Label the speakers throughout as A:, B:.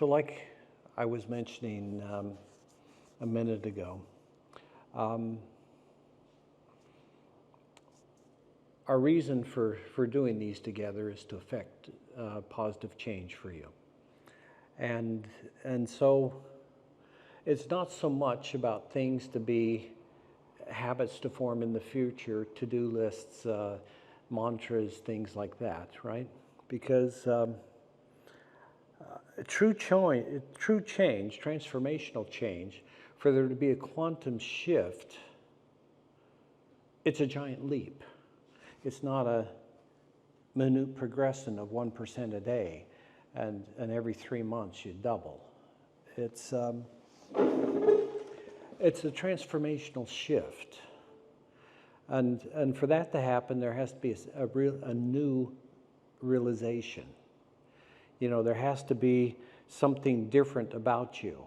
A: So like I was mentioning a minute ago, our reason for doing these together is to affect positive change for you. And so it's not so much about things to be habits to form in the future, to-do lists, mantras, things like that, right? Because true change, transformational change, for there to be a quantum shift, it's a giant leap. It's not a minute progression of 1% a day, and every 3 months you double. It's a transformational shift, and for that to happen, there has to be a new realization. You know, there has to be something different about you.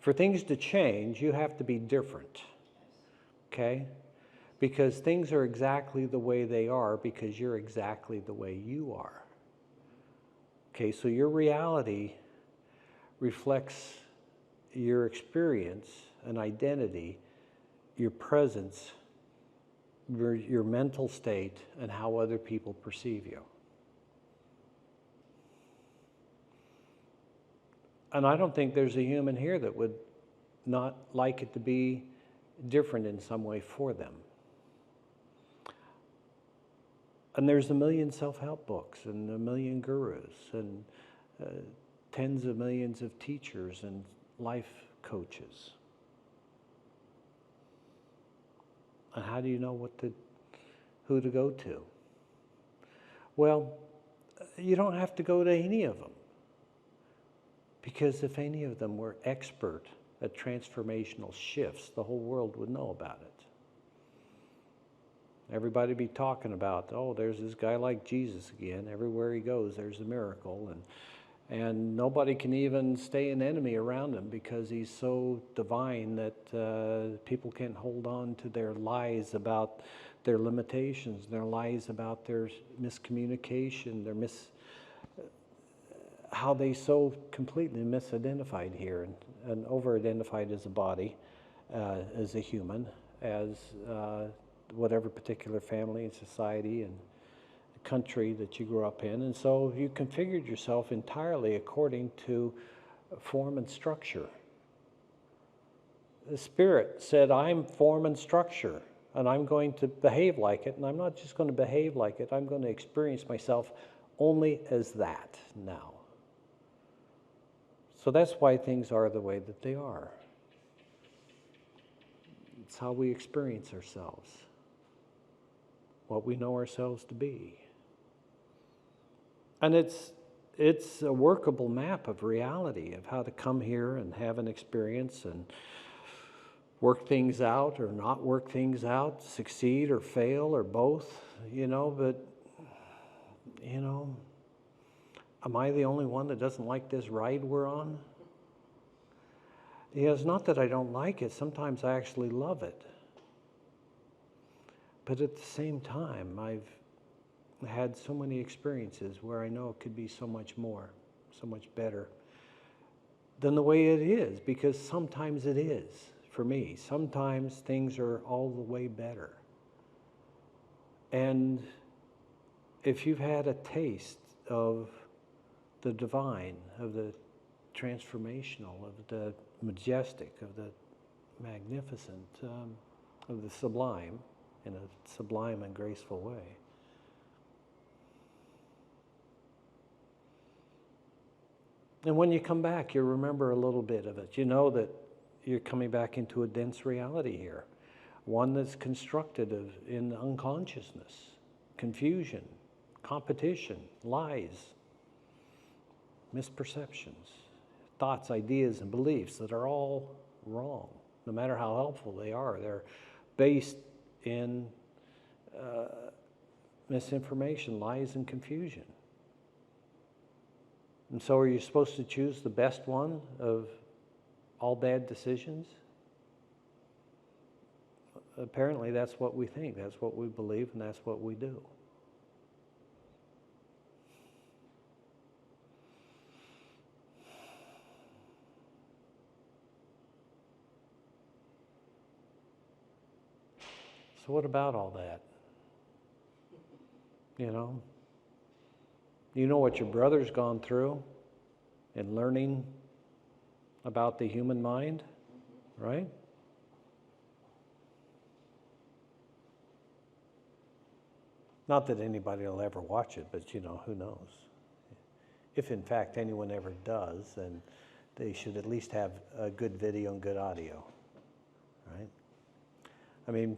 A: For things to change, you have to be different, okay? Because things are exactly the way they are because you're exactly the way you are. Okay, so your reality reflects your experience and identity, your presence, your mental state, and how other people perceive you. And I don't think there's a human here that would not like it to be different in some way for them. And there's a million self-help books and a million gurus and tens of millions of teachers and life coaches. And how do you know who to go to? Well, you don't have to go to any of them. Because if any of them were expert at transformational shifts, the whole world would know about it. Everybody would be talking about, oh, there's this guy like Jesus again. Everywhere he goes, there's a miracle. And nobody can even stay an enemy around him because he's so divine that people can't hold on to their lies about their limitations, their lies about their miscommunication, how they so completely misidentified here and over-identified as a body, as a human, as whatever particular family and society and country that you grew up in. And so you configured yourself entirely according to form and structure. The Spirit said, I'm form and structure, and I'm going to behave like it, and I'm not just going to behave like it, I'm going to experience myself only as that now. So that's why things are the way that they are. It's how we experience ourselves, what we know ourselves to be. And it's a workable map of reality, of how to come here and have an experience and work things out or not work things out, succeed or fail or both, but, am I the only one that doesn't like this ride we're on? It's not that I don't like it. Sometimes I actually love it. But at the same time, I've had so many experiences where I know it could be so much more, so much better than the way it is, because sometimes it is for me. Sometimes things are all the way better. And if you've had a taste of the divine, of the transformational, of the majestic, of the magnificent, of the sublime, in a sublime and graceful way, and when you come back, you remember a little bit of it. You know that you're coming back into a dense reality here, one that's constructed in unconsciousness, confusion, competition, lies, misperceptions, thoughts, ideas, and beliefs that are all wrong, no matter how helpful they are. They're based in misinformation, lies, and confusion. And so are you supposed to choose the best one of all bad decisions? Apparently that's what we think, that's what we believe, and that's what we do. So what about all that? You know? You know what your brother's gone through in learning about the human mind, right? Not that anybody will ever watch it, but who knows? If in fact anyone ever does, then they should at least have a good video and good audio, right? I mean,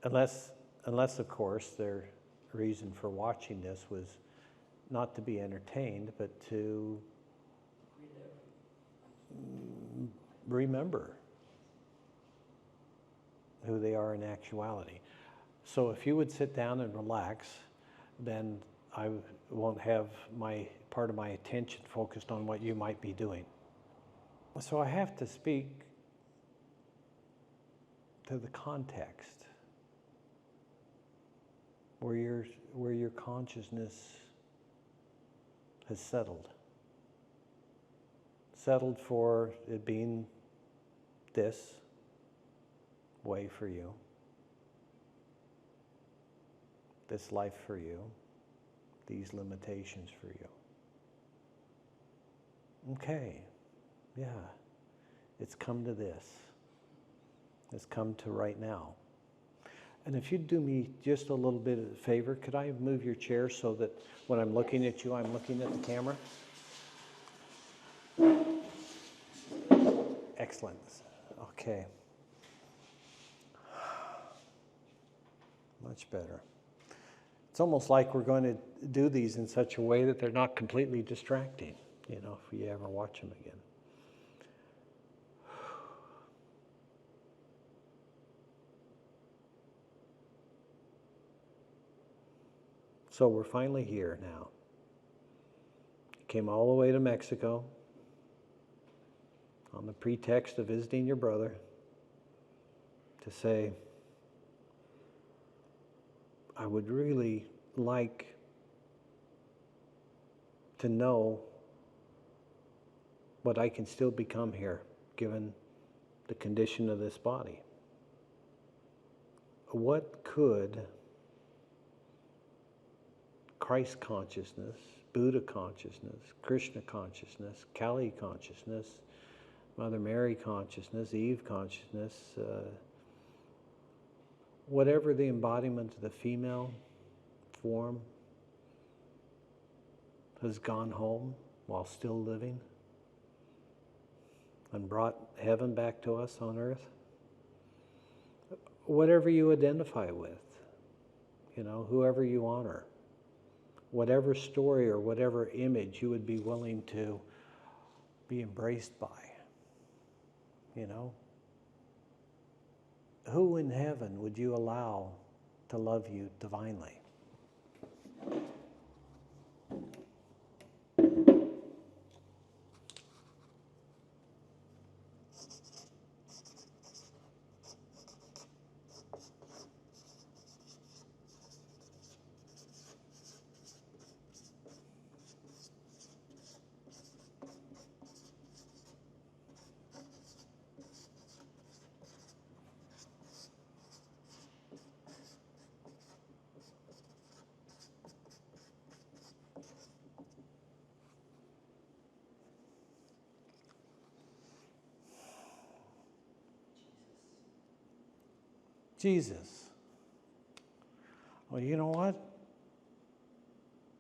A: unless of course their reason for watching this was not to be entertained, but to remember who they are in actuality. So if you would sit down and relax, then I won't have part of my attention focused on what you might be doing. So I have to speak to the context where your consciousness has settled. Settled for it being this way for you, this life for you, these limitations for you. Okay, yeah, it's come to this. It's come to right now. And if you'd do me just a little bit of a favor, could I move your chair so that when I'm looking at you, I'm looking at the camera? Excellent. Okay. Much better. It's almost like we're going to do these in such a way that they're not completely distracting, if you ever watch them again. So we're finally here now. Came all the way to Mexico on the pretext of visiting your brother to say, I would really like to know what I can still become here, given the condition of this body. What could Christ consciousness, Buddha consciousness, Krishna consciousness, Kali consciousness, Mother Mary consciousness, Eve consciousness, whatever the embodiment of the female form has gone home while still living and brought heaven back to us on earth. Whatever you identify with, whoever you honor, whatever story or whatever image you would be willing to be embraced by, who in heaven would you allow to love you divinely? Jesus. Well, you know what?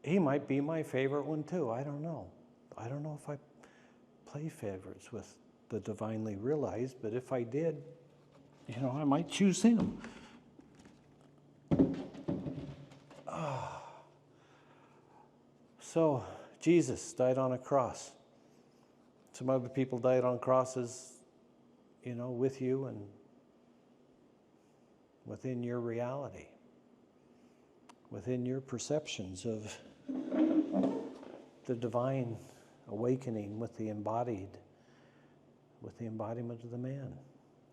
A: He might be my favorite one too. I don't know. I don't know if I play favorites with the divinely realized, but if I did, I might choose him. So, Jesus died on a cross. Some other people died on crosses, with you and within your reality, within your perceptions of the divine awakening with the embodiment of the man,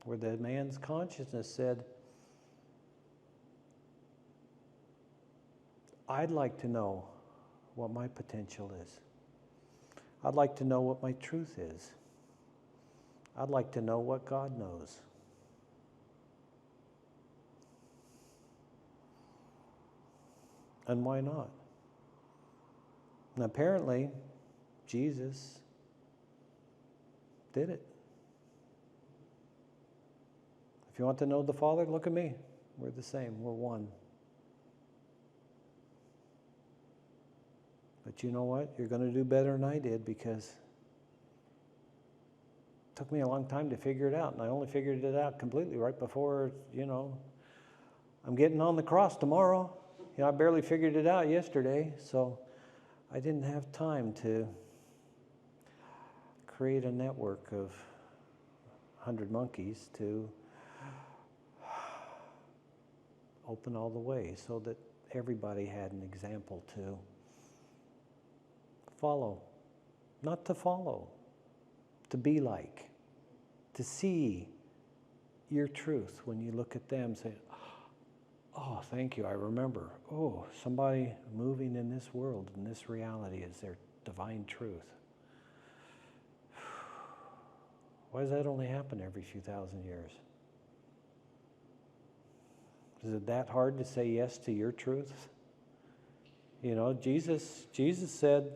A: where the man's consciousness said, I'd like to know what my potential is. I'd like to know what my truth is. I'd like to know what God knows. And why not? And apparently, Jesus did it. If you want to know the Father, look at me. We're the same. We're one. But you know what? You're going to do better than I did, because it took me a long time to figure it out. And I only figured it out completely right before, I'm getting on the cross tomorrow. I barely figured it out yesterday. So I didn't have time to create a network of 100 monkeys to open all the way so that everybody had an example to follow. Not to follow, to be like, to see your truth when you look at them, say, oh, thank you, I remember. Oh, somebody moving in this world, in this reality, is their divine truth. Why does that only happen every few thousand years? Is it that hard to say yes to your truth? Jesus said,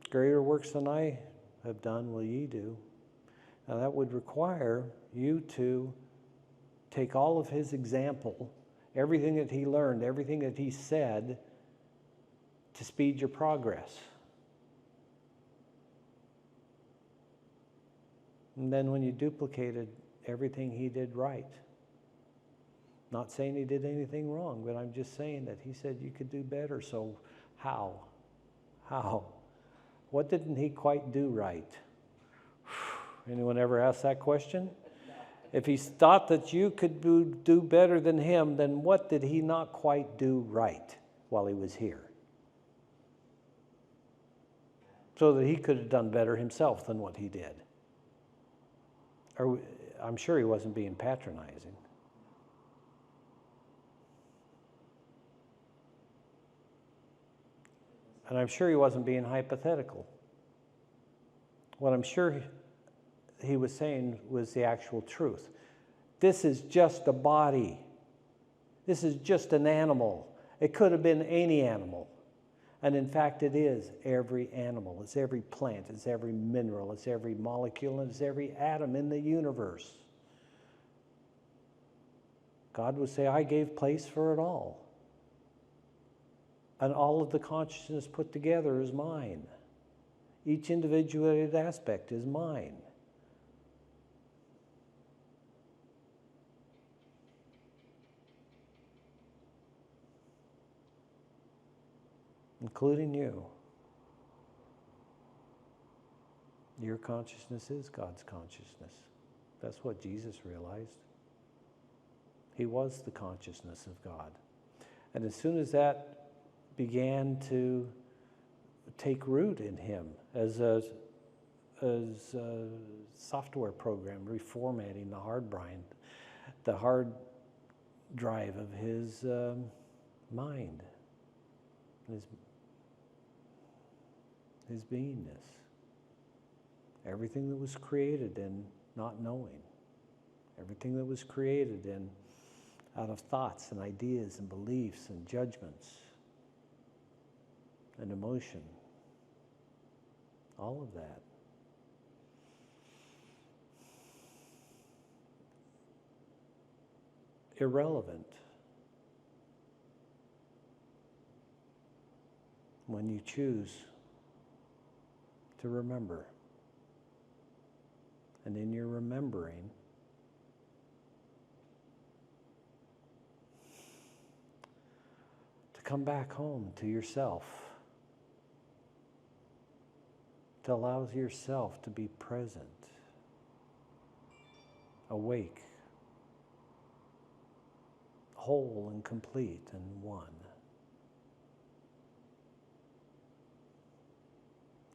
A: greater works than I have done will ye do. Now that would require you to take all of his example, everything that he learned, everything that he said, to speed your progress. And then when you duplicated everything he did right, not saying he did anything wrong, but I'm just saying that he said you could do better, so how? How? What didn't he quite do right? Anyone ever ask that question? If he thought that you could do better than him, then what did he not quite do right while he was here? So that he could have done better himself than what he did. I'm sure he wasn't being patronizing. And I'm sure he wasn't being hypothetical. What I'm sure he was saying was the actual truth. This is just a body. This is just an animal. It could have been any animal. And in fact, it is every animal. It's every plant. It's every mineral. It's every molecule. And it's every atom in the universe. God would say, I gave place for it all. And all of the consciousness put together is mine. Each individuated aspect is mine. Including you. Your consciousness is God's consciousness. That's what Jesus realized. He was the consciousness of God. And as soon as that began to take root in him as a software program, reformatting the hard drive of his mind, his beingness. Everything that was created in not knowing. Everything that was created out of thoughts and ideas and beliefs and judgments and emotion. All of that. Irrelevant when you choose to remember. And in your remembering, to come back home to yourself, to allow yourself to be present, awake, whole and complete and one.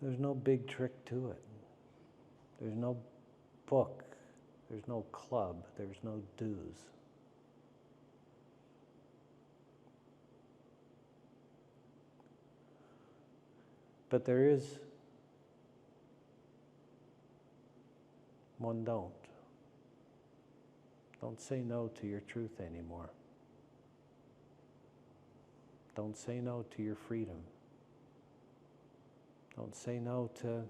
A: There's no big trick to it. There's no book. There's no club. There's no dues. But there is one don't. Don't say no to your truth anymore. Don't say no to your freedom. Don't say no to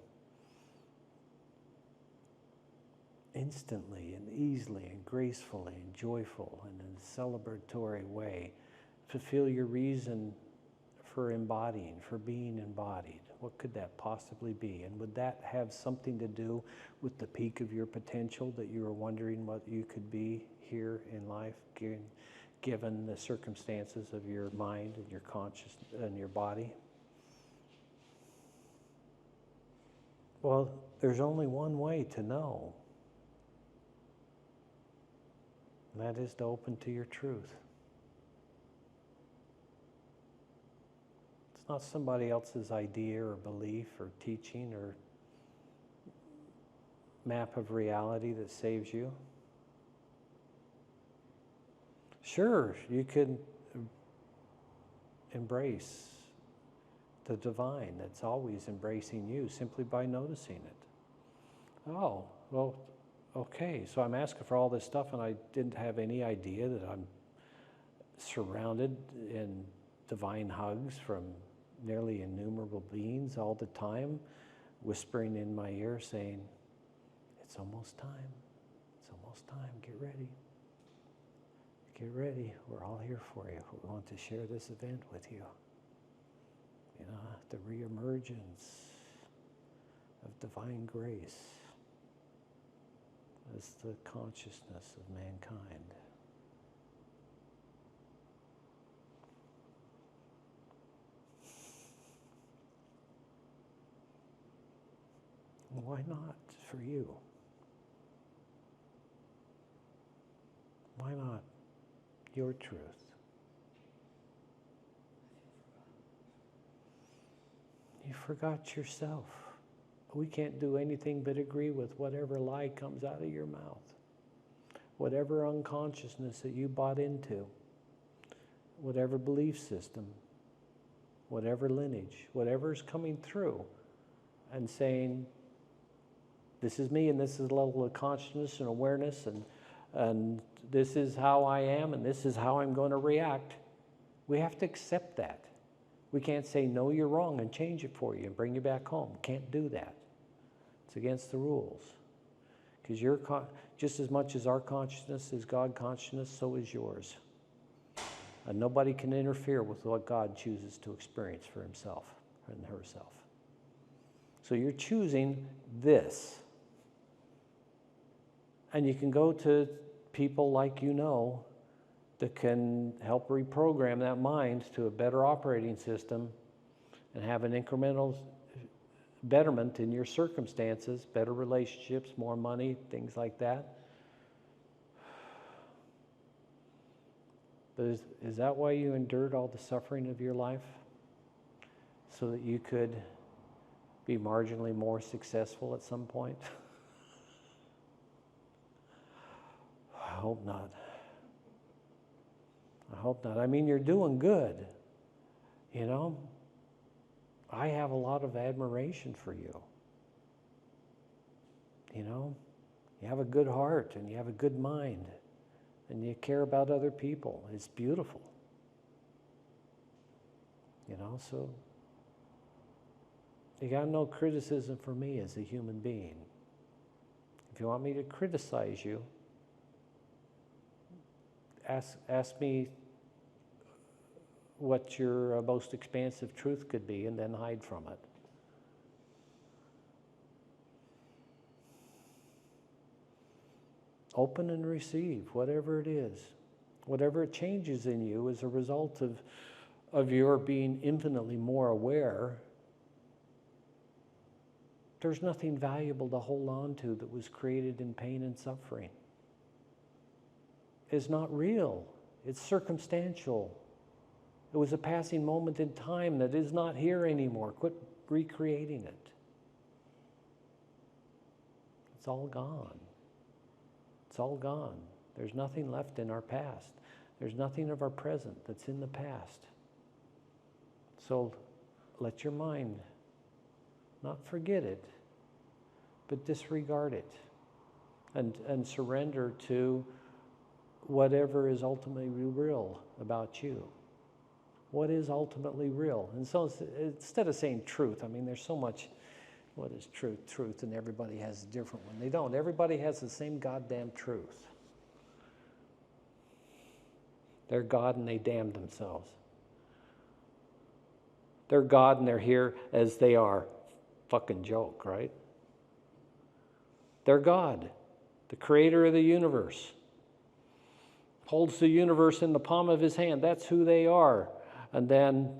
A: instantly and easily and gracefully and joyful and in a celebratory way. Fulfill your reason for embodying, for being embodied. What could that possibly be? And would that have something to do with the peak of your potential that you were wondering what you could be here in life, given the circumstances of your mind and your consciousness and your body? Well, there's only one way to know. And that is to open to your truth. It's not somebody else's idea or belief or teaching or map of reality that saves you. Sure, you could embrace the divine that's always embracing you simply by noticing it. Oh, well, okay, so I'm asking for all this stuff and I didn't have any idea that I'm surrounded in divine hugs from nearly innumerable beings all the time, whispering in my ear saying, it's almost time, it's almost time, get ready. Get ready, we're all here for you. We want to share this event with you. You know, the reemergence of divine grace as the consciousness of mankind. Why not for you? Why not your truth? You forgot yourself. We can't do anything but agree with whatever lie comes out of your mouth. Whatever unconsciousness that you bought into. Whatever belief system. Whatever lineage. Whatever's coming through and saying, this is me and this is a level of consciousness and awareness and this is how I am and this is how I'm going to react. We have to accept that. We can't say, no, you're wrong and change it for you and bring you back home. Can't do that. It's against the rules. Because just as much as our consciousness is God consciousness, so is yours. And nobody can interfere with what God chooses to experience for himself and herself. So you're choosing this. And you can go to people like you know that can help reprogram that mind to a better operating system and have an incremental betterment in your circumstances, better relationships, more money, things like that. But is that why you endured all the suffering of your life? So that you could be marginally more successful at some point? I hope not. I hope not. I mean, you're doing good. You know? I have a lot of admiration for you. You know? You have a good heart and you have a good mind and you care about other people. It's beautiful. You know, so you got no criticism for me as a human being. If you want me to criticize you, ask me what your most expansive truth could be and then hide from it. Open and receive whatever it is. Whatever it changes in you as a result of your being infinitely more aware. There's nothing valuable to hold on to that was created in pain and suffering. It's not real. It's circumstantial. It was a passing moment in time that is not here anymore. Quit recreating it. It's all gone. It's all gone. There's nothing left in our past. There's nothing of our present that's in the past. So let your mind not forget it, but disregard it and surrender to whatever is ultimately real about you. What is ultimately real? And so instead of saying truth, I mean, there's so much, what is truth? Truth, and everybody has a different one. They don't. Everybody has the same goddamn truth. They're God and they damn themselves. They're God and they're here as they are. Fucking joke, right? They're God, the creator of the universe. Holds the universe in the palm of his hand. That's who they are. And then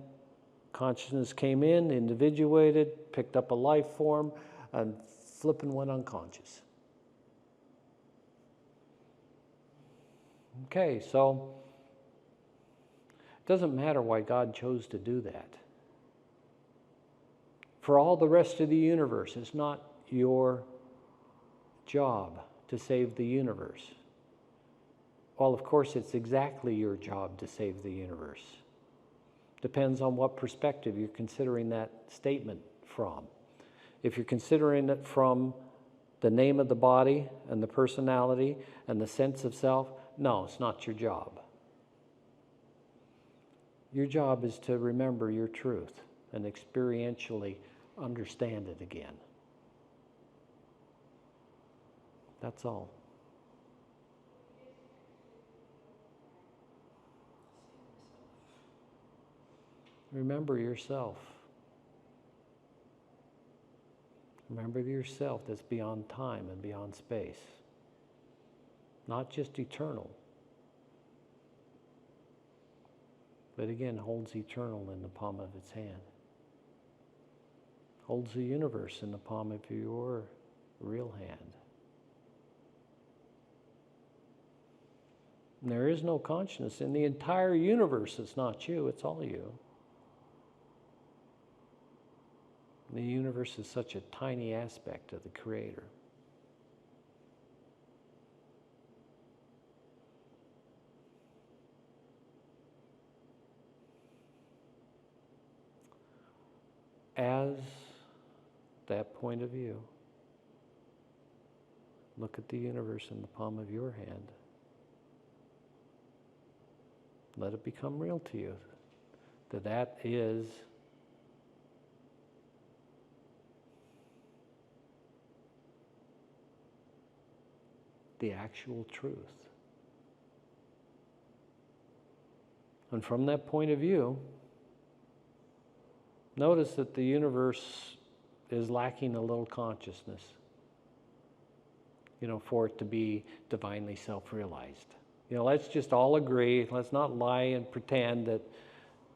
A: consciousness came in, individuated, picked up a life form, and flipping went unconscious. Okay, so it doesn't matter why God chose to do that. For all the rest of the universe, it's not your job to save the universe. Well, of course, it's exactly your job to save the universe. Depends on what perspective you're considering that statement from. If you're considering it from the name of the body and the personality and the sense of self, no, it's not your job. Your job is to remember your truth and experientially understand it again. That's all. Remember yourself. Remember yourself that's beyond time and beyond space. Not just eternal, but again, holds eternal in the palm of its hand. Holds the universe in the palm of your real hand. And there is no consciousness in the entire universe. It's not you, it's all you. The universe is such a tiny aspect of the Creator. As that point of view, look at the universe in the palm of your hand. Let it become real to you that is the actual truth. And from that point of view, notice that the universe is lacking a little consciousness, for it to be divinely self-realized. Let's just all agree, let's not lie and pretend that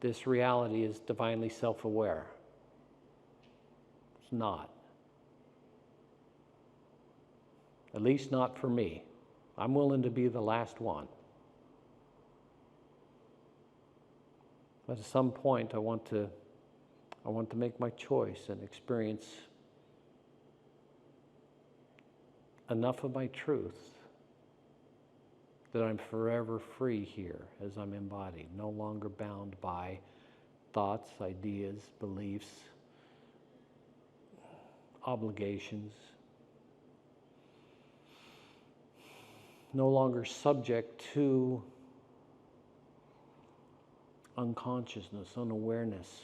A: this reality is divinely self-aware. It's not. At least not for me. I'm willing to be the last one. But at some point, I want to make my choice and experience enough of my truth that I'm forever free here as I'm embodied, no longer bound by thoughts, ideas, beliefs, obligations, no longer subject to unconsciousness, unawareness,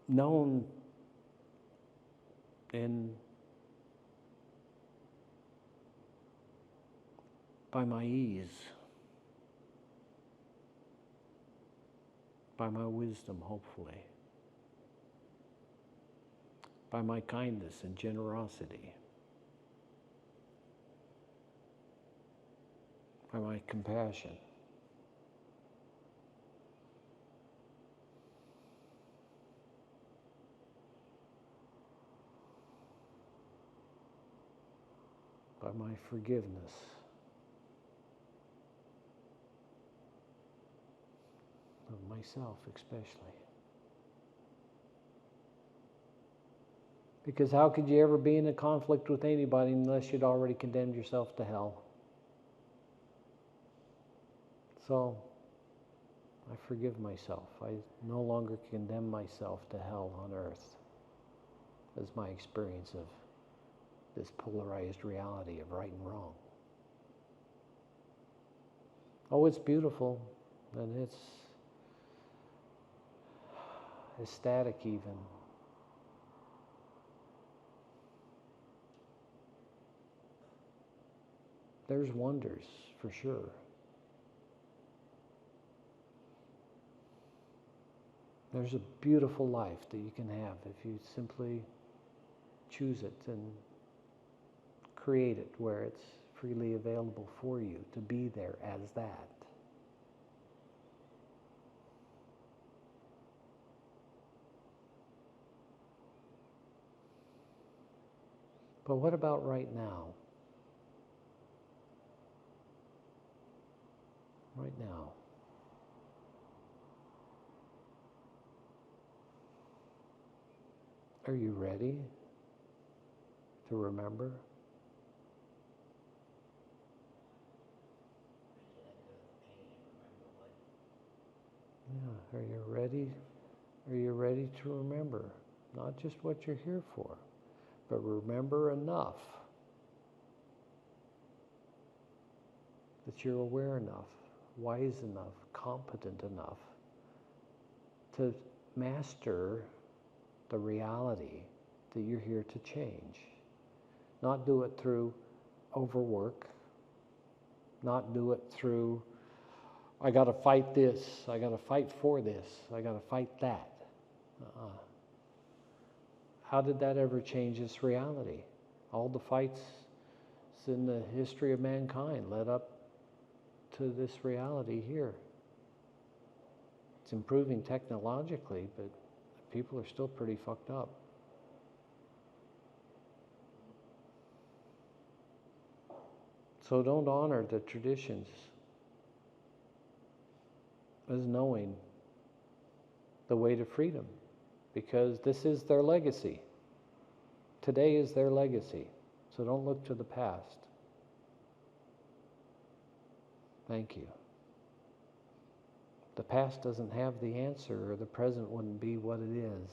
A: known by my ease, by my wisdom, hopefully, by my kindness and generosity, by my compassion. By my forgiveness. Of myself especially. Because how could you ever be in a conflict with anybody unless you'd already condemned yourself to hell? So, I forgive myself. I no longer condemn myself to hell on earth as my experience of this polarized reality of right and wrong. Oh, it's beautiful. and it's ecstatic even. There's wonders, for sure. There's a beautiful life that you can have if you simply choose it and create it where it's freely available for you to be there as that. But what about right now? Right now. Are you ready to remember? Yeah, are you ready? Are you ready to remember? Not just what you're here for, but remember enough that you're aware enough, wise enough, competent enough to master the reality that you're here to change. Not do it through overwork, not do it through, I got to fight this, I got to fight for this, I got to fight that. How did that ever change this reality? All the fights in the history of mankind led up to this reality here. It's improving technologically, but people are still pretty fucked up. So don't honor the traditions as knowing the way to freedom, because this is their legacy. Today is their legacy. So don't look to the past. Thank you. The past doesn't have the answer, or the present wouldn't be what it is.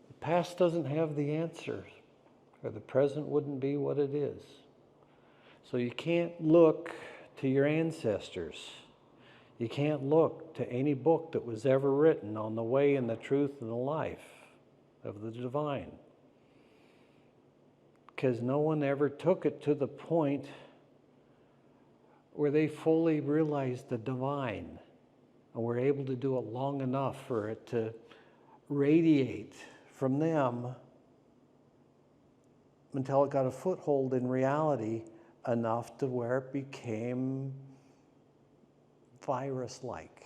A: The past doesn't have the answer, or the present wouldn't be what it is. So you can't look to your ancestors. You can't look to any book that was ever written on the way and the truth and the life of the divine, because no one ever took it to the point where they fully realized the divine and were able to do it long enough for it to radiate from them until it got a foothold in reality enough to where it became virus-like.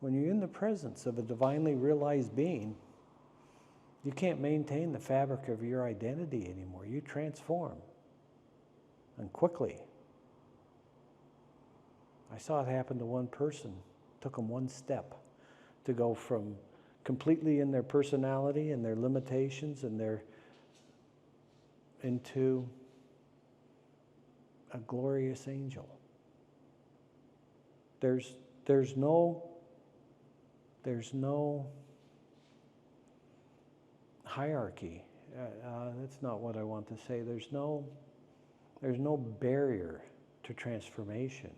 A: When you're in the presence of a divinely realized being, you can't maintain the fabric of your identity anymore. You transform, and quickly. I saw it happen to one person. It took them one step to go from completely in their personality and their limitations and into a glorious angel. There's no hierarchy. That's not what I want to say. There's no barrier to transformation.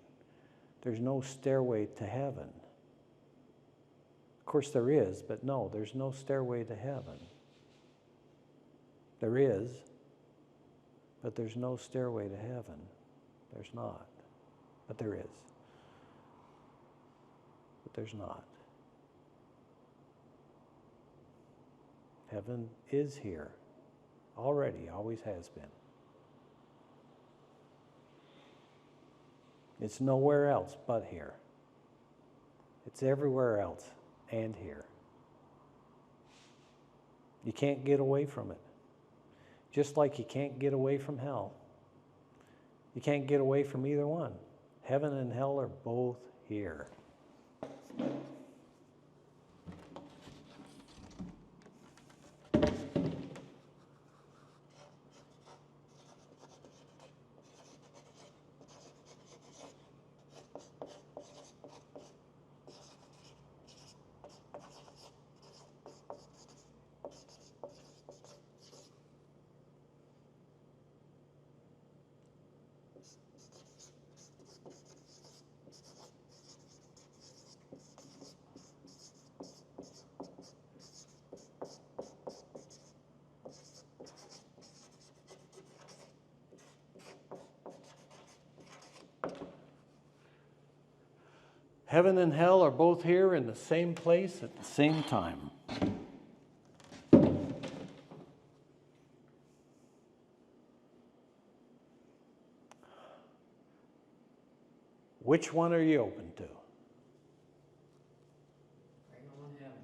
A: There's no stairway to heaven. Of course there is, but no, there's no stairway to heaven. There is, but there's no stairway to heaven. There's not, but there is. But there's not. Heaven is here. Already, always has been. It's nowhere else but here. It's everywhere else and here. You can't get away from it. Just like you can't get away from hell. You can't get away from either one. Heaven and hell are both here. Heaven and hell are both here in the same place at the same time. Which one are you open to?
B: Bring on heaven.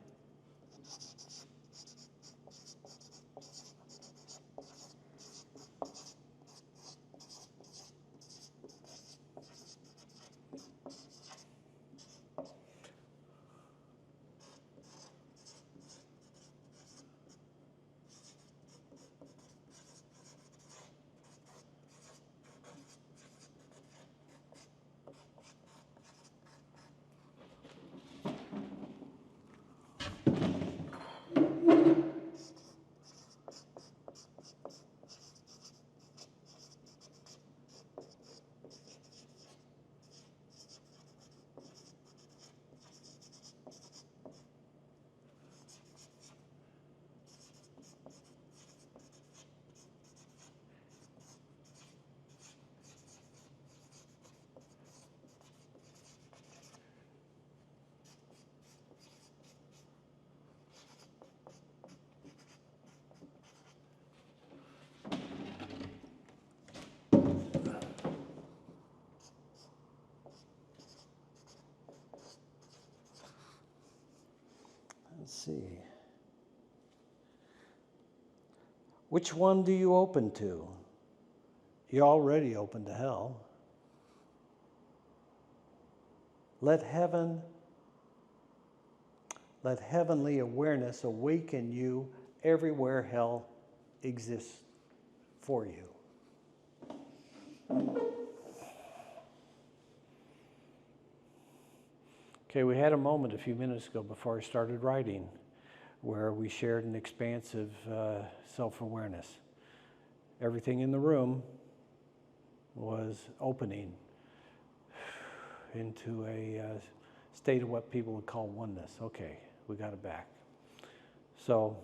A: Let's see. Which one do you open to? You're already open to hell. Let heavenly awareness awaken you everywhere hell exists for you. Okay, we had a moment a few minutes ago before I started writing where we shared an expansive self-awareness. Everything in the room was opening into a state of what people would call oneness. Okay, we got it back. So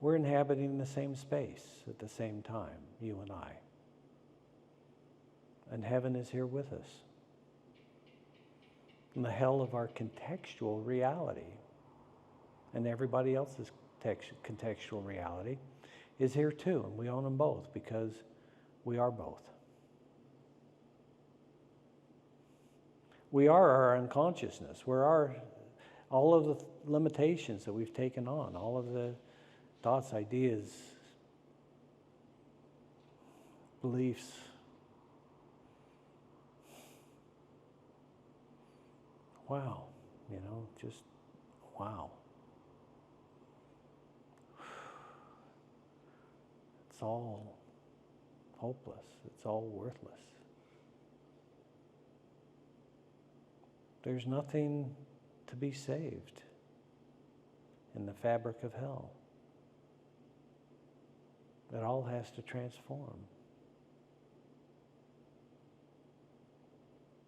A: we're inhabiting the same space at the same time, you and I. And heaven is here with us. And the hell of our contextual reality and everybody else's contextual reality is here too. And we own them both because we are both. We are our unconsciousness. We're all of the limitations that we've taken on, all of the thoughts, ideas, beliefs. Wow, just wow. It's all hopeless. It's all worthless. There's nothing to be saved in the fabric of hell. It all has to transform.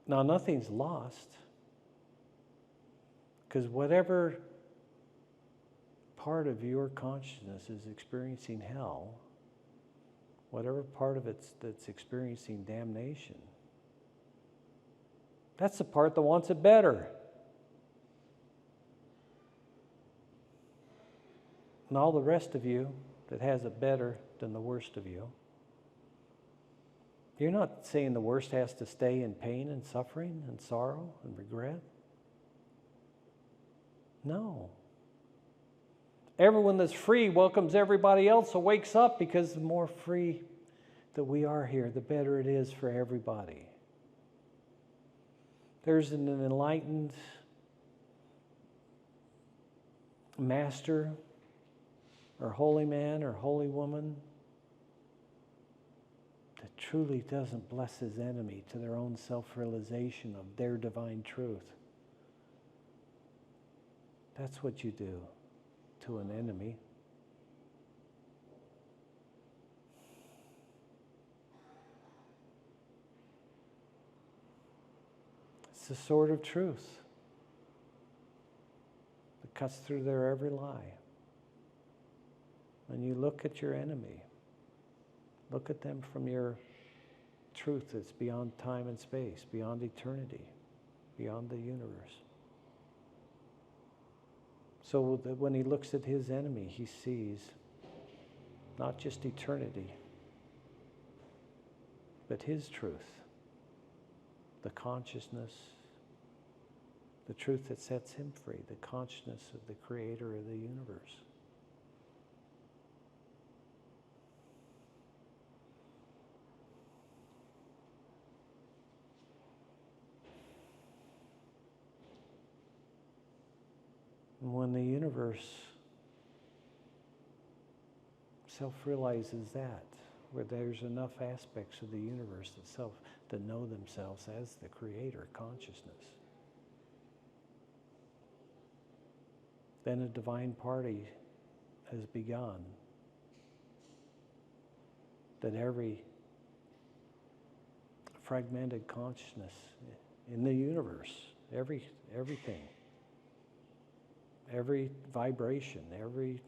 A: Now, nothing's lost. Because whatever part of your consciousness is experiencing hell, whatever part of it that's experiencing damnation, that's the part that wants it better. And all the rest of you that has it better than the worst of you. You're not saying the worst has to stay in pain and suffering and sorrow and regret. No. Everyone that's free welcomes everybody else who wakes up, because the more free that we are here, the better it is for everybody. There's an enlightened master or holy man or holy woman that truly doesn't bless his enemy to their own self-realization of their divine truth. That's what you do to an enemy. It's the sword of truth that cuts through their every lie. When you look at your enemy, look at them from your truth that's beyond time and space, beyond eternity, beyond the universe. So that when he looks at his enemy, he sees not just eternity, but his truth, the consciousness, the truth that sets him free, the consciousness of the creator of the universe. And when the universe self-realizes that, where there's enough aspects of the universe that know themselves as the creator consciousness, then a divine party has begun, that every fragmented consciousness in the universe, everything, every vibration, every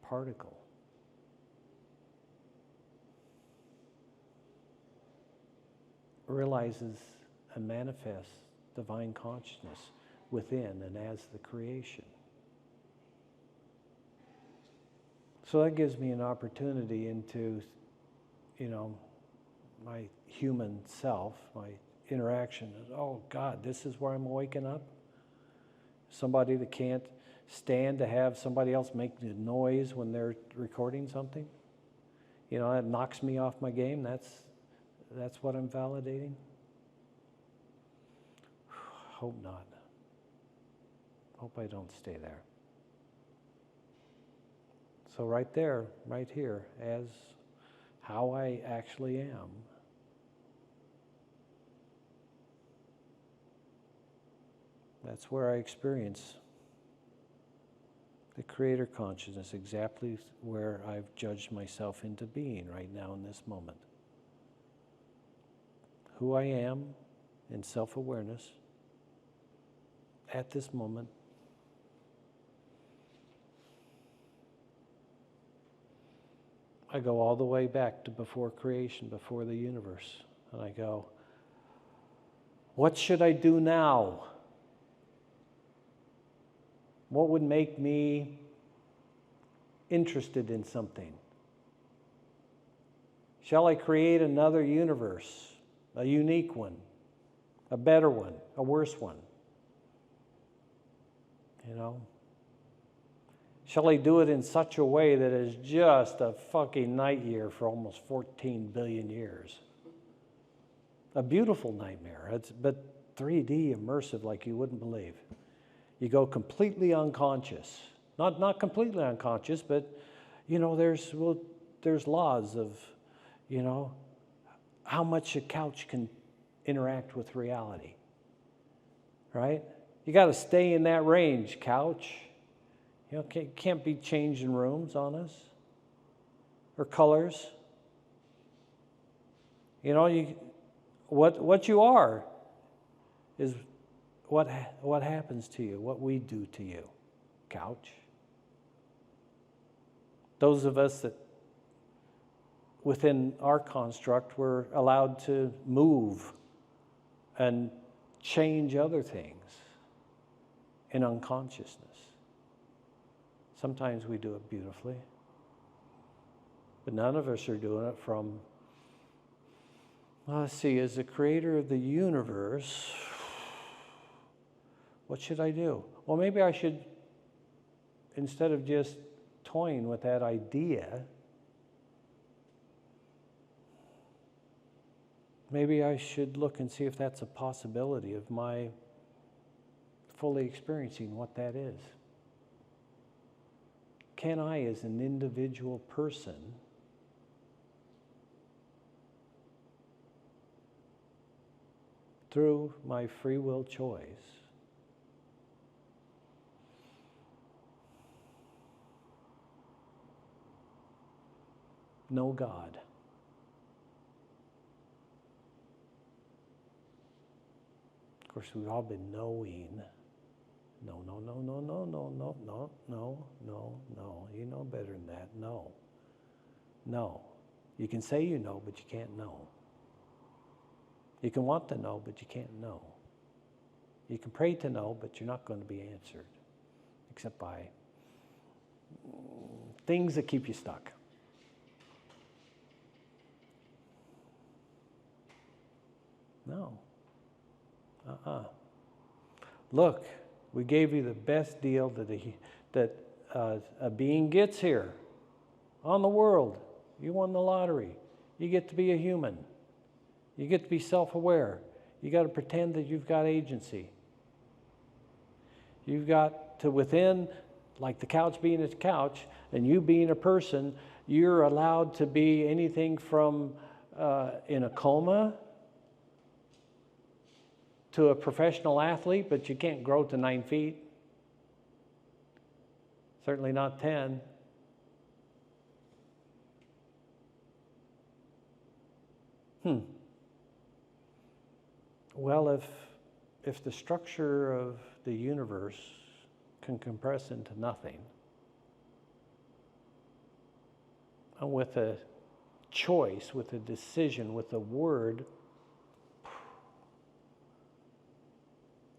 A: particle, realizes and manifests divine consciousness within and as the creation. So that gives me an opportunity into, my human self, my interaction. Oh God, this is where I'm waking up? Somebody that can't stand to have somebody else make the noise when they're recording something. That knocks me off my game. That's what I'm validating. Hope not. Hope I don't stay there. So right there, right here, as how I actually am, that's where I experience the creator consciousness, exactly where I've judged myself into being right now in this moment. Who I am in self-awareness at this moment. I go all the way back to before creation, before the universe, and I go, what should I do now? What would make me interested in something? Shall I create another universe, a unique one, a better one, a worse one? Shall I do it in such a way that is just a fucking night year for almost 14 billion years? A beautiful nightmare, but 3D immersive like you wouldn't believe. You go completely unconscious. Not completely unconscious, but, there's laws of, how much a couch can interact with reality, right? You got to stay in that range, couch. Can't be changing rooms on us or colors. What you are is what happens to you, what we do to you, couch. Those of us that within our construct were allowed to move and change other things in unconsciousness. Sometimes we do it beautifully. But none of us are doing it from, let's see, as the creator of the universe, what should I do? Well, maybe I should, instead of just toying with that idea, maybe I should look and see if that's a possibility of my fully experiencing what that is. Can I, as an individual person, through my free will choice, know God? Of course, we've all been knowing. No. You know better than that. No. You can say you know, but you can't know. You can want to know, but you can't know. You can pray to know, but you're not going to be answered, except by things that keep you stuck. No. Look, we gave you the best deal that a being gets here on the world. You won the lottery. You get to be a human. You get to be self-aware. You got to pretend that you've got agency. You've got to, within, like the couch being a couch, and you being a person, you're allowed to be anything from in a coma to a professional athlete, but you can't grow to 9 feet. Certainly not 10. Well, if the structure of the universe can compress into nothing, and with a choice, with a decision, with a word,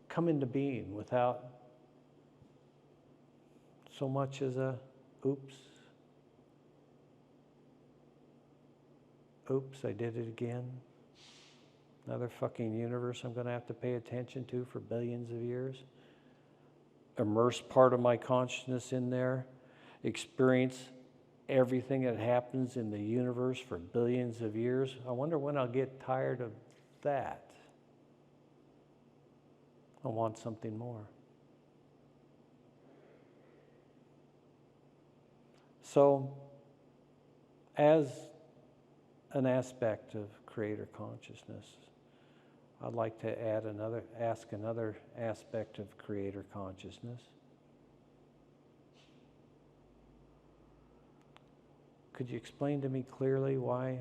A: come into being without so much as a oops, I did it again. Another fucking universe I'm going to have to pay attention to for billions of years. Immerse part of my consciousness in there. Experience everything that happens in the universe for billions of years. I wonder when I'll get tired of that. I want something more. So, as an aspect of creator consciousness, I'd like to ask another aspect of creator consciousness. Could you explain to me clearly why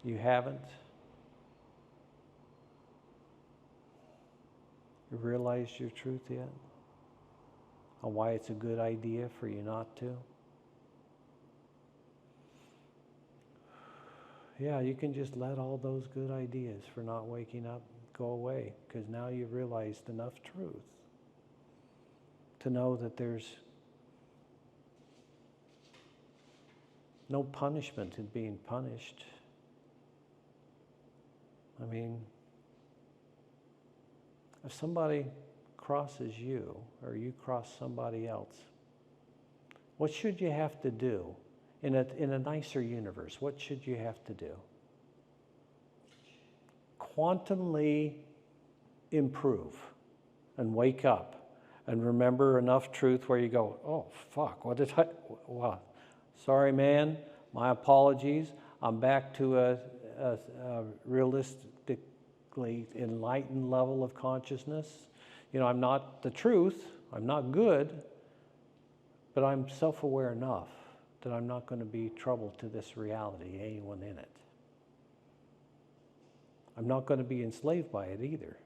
A: you haven't realized your truth yet? And why it's a good idea for you not to? Yeah, you can just let all those good ideas for not waking up go away, because now you've realized enough truth to know that there's no punishment in being punished. I mean, if somebody crosses you or you cross somebody else, what should you have to do in a nicer universe? What should you have to do? Quantumly improve and wake up and remember enough truth where you go, oh, fuck, what did I, wow. Sorry, man, my apologies. I'm back to a realistically enlightened level of consciousness. You know, I'm not the truth, I'm not good, but I'm self-aware enough that I'm not going to be trouble to this reality, anyone in it. I'm not going to be enslaved by it either.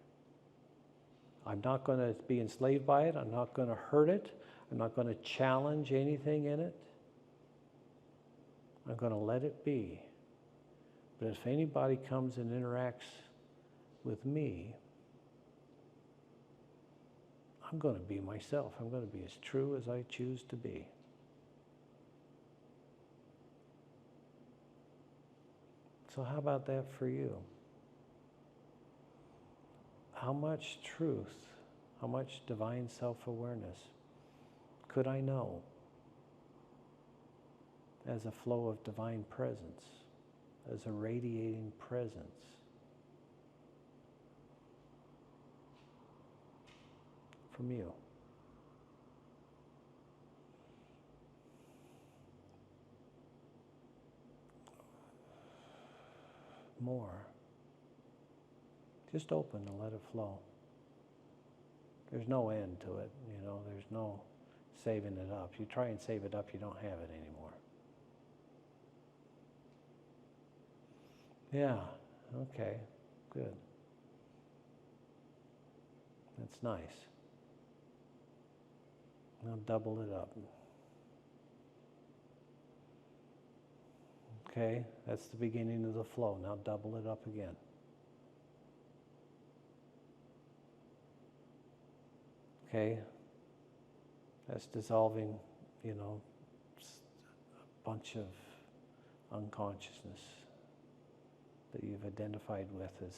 A: I'm not going to be enslaved by it. I'm not going to hurt it. I'm not going to challenge anything in it. I'm going to let it be. But if anybody comes and interacts with me, I'm going to be myself. I'm going to be as true as I choose to be. So how about that for you? How much truth, how much divine self-awareness could I know as a flow of divine presence, as a radiating presence? From you. More. Just open and let it flow. There's no end to it, you know, there's no saving it up. You try and save it up, you don't have it anymore. Yeah, okay, good. That's nice. Now double it up. Okay, that's the beginning of the flow. Now double it up again. Okay, that's dissolving, you know, a bunch of unconsciousness that you've identified with as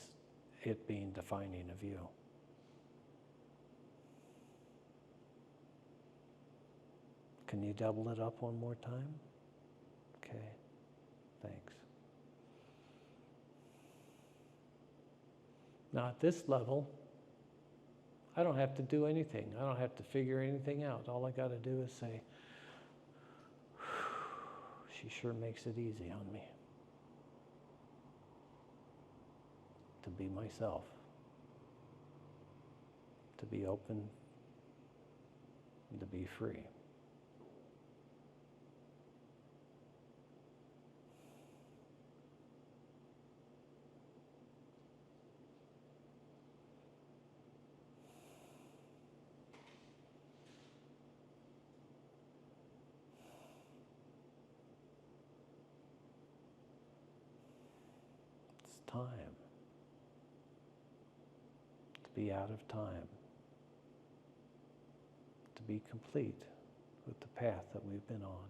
A: it being defining of you. Can you double it up one more time? Okay, thanks. Now at this level, I don't have to do anything. I don't have to figure anything out. All I got to do is say, she sure makes it easy on me to be myself, to be open, and to be free. It's time to be out of time, to be complete with the path that we've been on.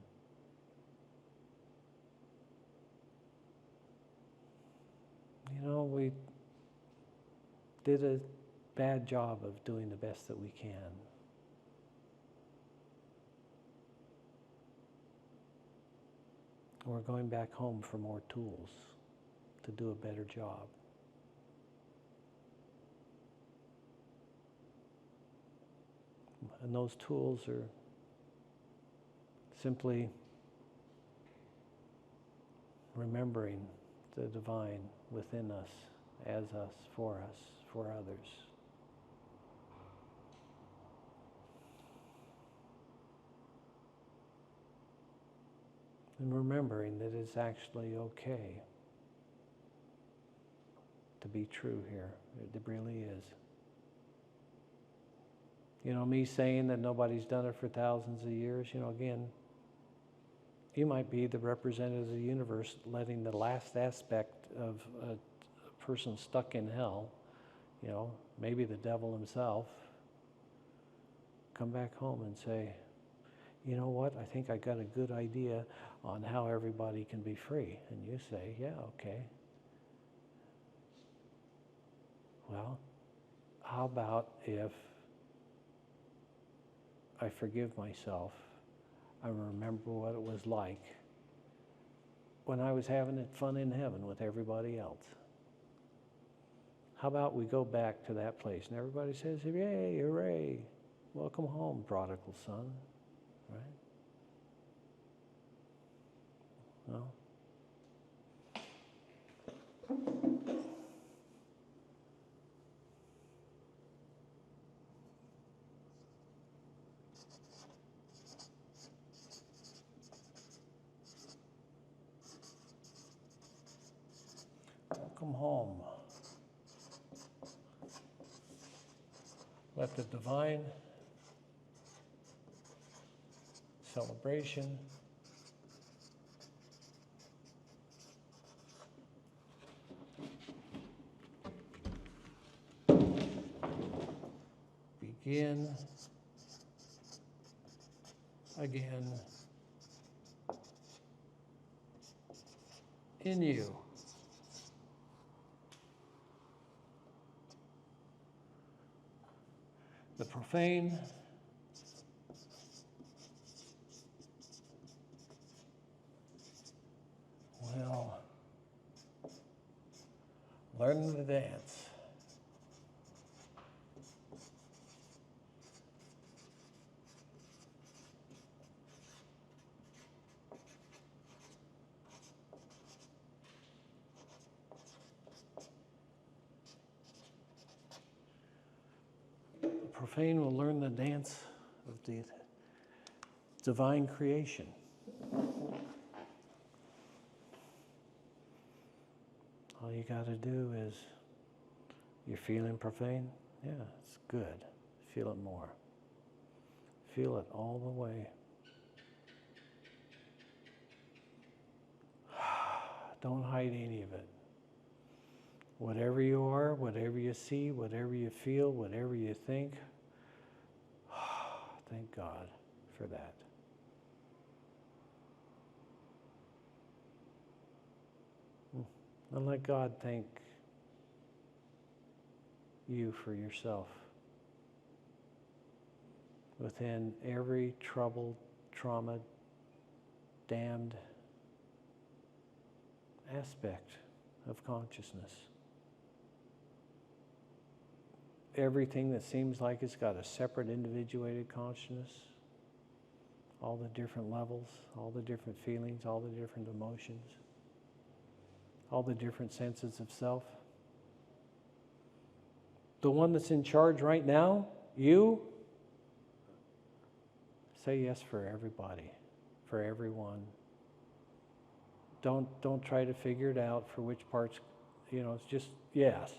A: You know, we did a bad job of doing the best that we can. We're going back home for more tools to do a better job. And those tools are simply remembering the divine within us, as us, for others. And remembering that it's actually okay to be true here. It really is. You know, me saying that nobody's done it for thousands of years, you know, again, you might be the representative of the universe letting the last aspect of a person stuck in hell, you know, maybe the devil himself, come back home and say, you know what, I think I got a good idea on how everybody can be free. And you say, yeah, okay. Well, how about if I forgive myself, I remember what it was like when I was having it fun in heaven with everybody else. How about we go back to that place and everybody says, yay, hooray, welcome home, prodigal son, right? Well, welcome home. Let the divine celebration begin. in, again, in you. The profane will learn the dance. The profane will learn the dance of the divine creation. All you got to do is, you're feeling profane? Yeah, it's good. Feel it more. Feel it all the way. Don't hide any of it. Whatever you are, whatever you see, whatever you feel, whatever you think, thank God for that. And let God thank you for yourself. Within every troubled, trauma, damned aspect of consciousness. Everything that seems like it's got a separate individuated consciousness, all the different levels, all the different feelings, all the different emotions, all the different senses of self. The one that's in charge right now, you, say yes for everybody, for everyone. Don't try to figure it out for which parts, it's just yes.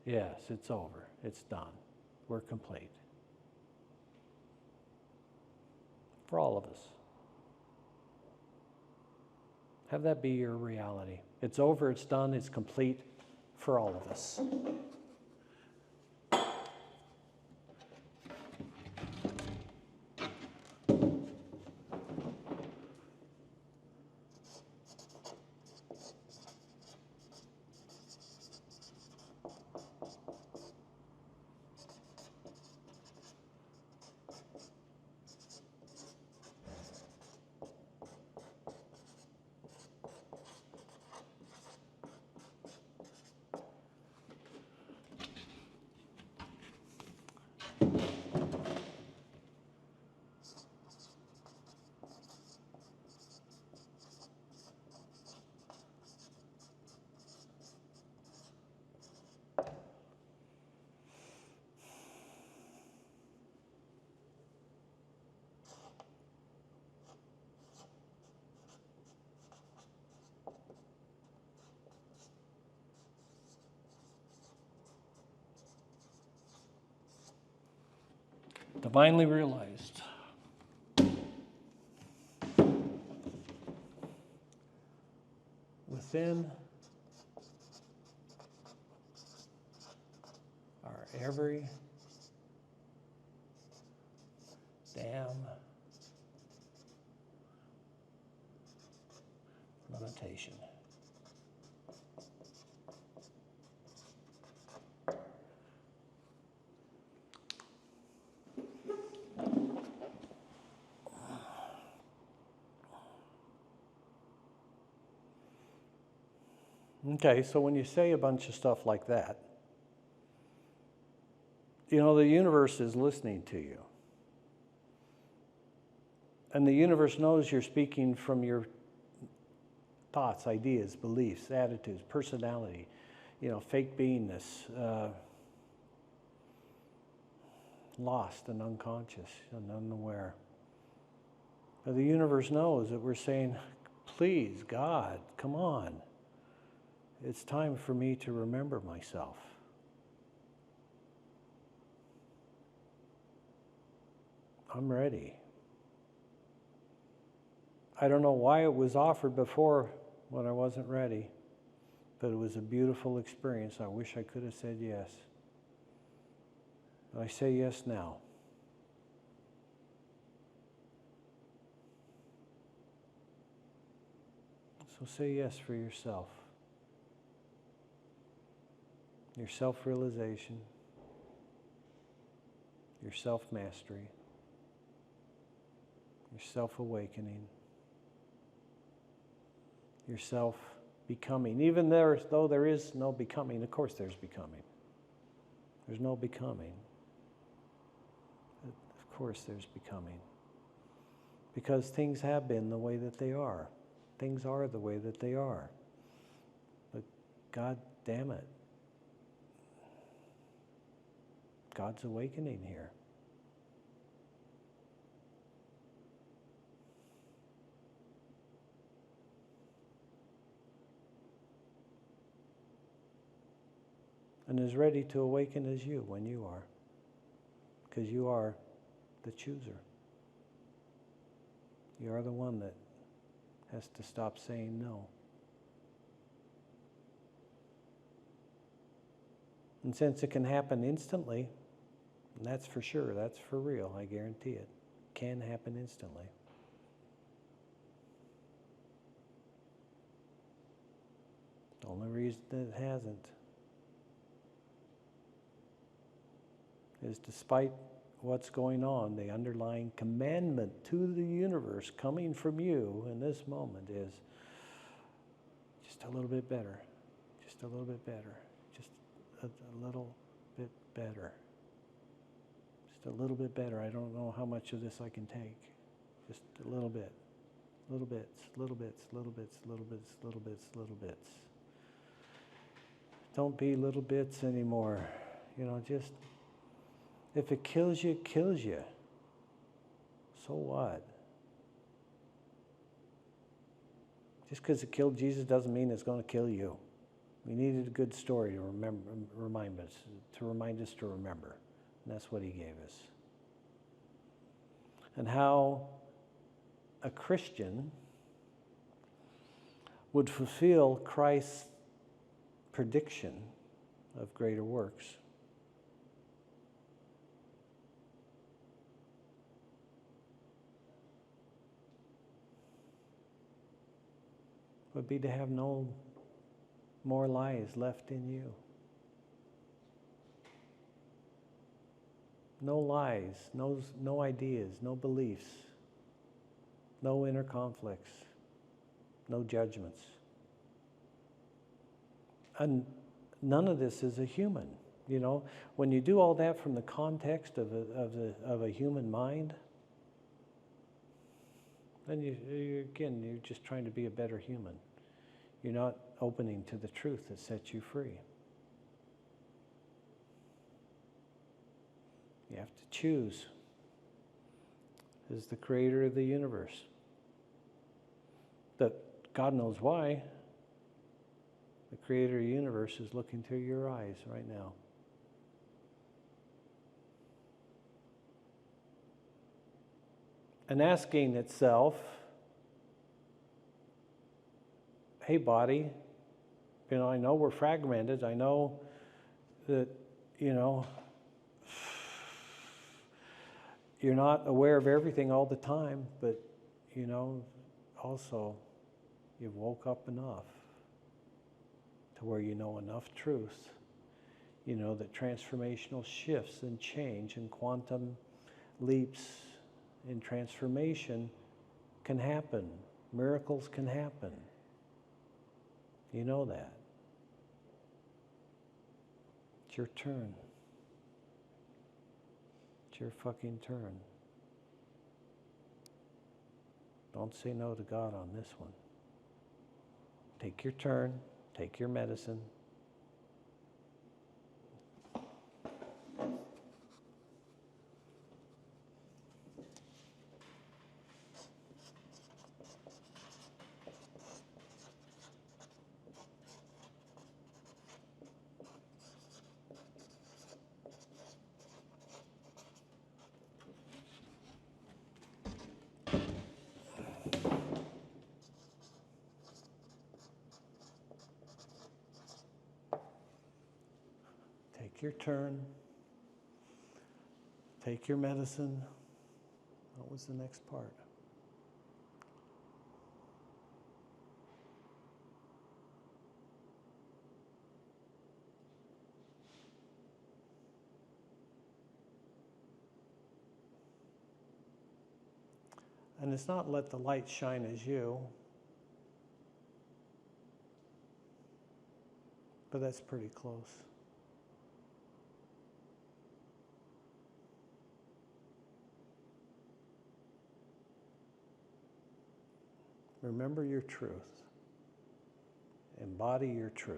A: Yes, it's over. It's done. We're complete. For all of us. Have that be your reality. It's over, it's done, it's complete for all of us. Divinely realized. Within our every damn limitation. Okay, so when you say a bunch of stuff like that, the universe is listening to you. And the universe knows you're speaking from your thoughts, ideas, beliefs, attitudes, personality, fake beingness, lost and unconscious and unaware. But the universe knows that we're saying, please, God, come on. It's time for me to remember myself. I'm ready. I don't know why it was offered before when I wasn't ready, but it was a beautiful experience. I wish I could have said yes. I say yes now. So say yes for yourself. Your self-realization, your self-mastery, your self-awakening, your self-becoming. Even though there is no becoming, of course there's becoming. There's no becoming. Of course there's becoming. Because things have been the way that they are. Things are the way that they are. But God damn it, God's awakening here. And as ready to awaken as you when you are. Because you are the chooser. You are the one that has to stop saying no. And since it can happen instantly, and that's for sure, that's for real, I guarantee it, can happen instantly. The only reason that it hasn't is despite what's going on, the underlying commandment to the universe coming from you in this moment is just a little bit better, just a little bit better, just a little bit better, just a little bit better. I don't know how much of this I can take, just a little bit, little bits, little bits, little bits, little bits, little bits, little bits. Don't be little bits anymore, just if it kills you, it kills you. So what? Just because it killed Jesus doesn't mean it's going to kill you. We needed a good story to remind us to remember. And that's what he gave us. And how a Christian would fulfill Christ's prediction of greater works. Would be to have no more lies left in you. No lies, no ideas, no beliefs, no inner conflicts, no judgments. And none of this is a human. When you do all that from the context of a human mind, then you're just trying to be a better human. You're not opening to the truth that sets you free. You have to choose as the creator of the universe. That God knows why. The creator of the universe is looking through your eyes right now. And asking itself, hey body, I know we're fragmented. I know that, you're not aware of everything all the time, but, also you've woke up enough to where you know enough truth, that transformational shifts and change and quantum leaps in transformation can happen. Miracles can happen. You know that. It's your turn. It's your fucking turn. Don't say no to God on this one. Take your turn. Take your medicine. Take your turn. Take your medicine. What was the next part? And it's not let the light shine as you, but that's pretty close. Remember your truth. Embody your truth.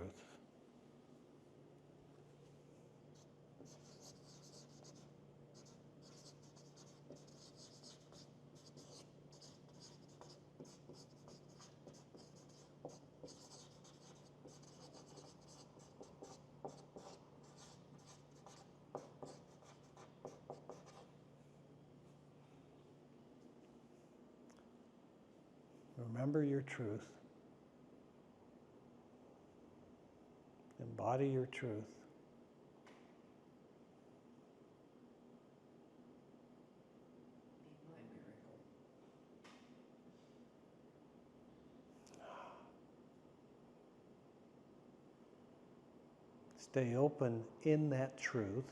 A: Remember your truth. Embody your truth.
B: Be my miracle.
A: Stay open in that truth.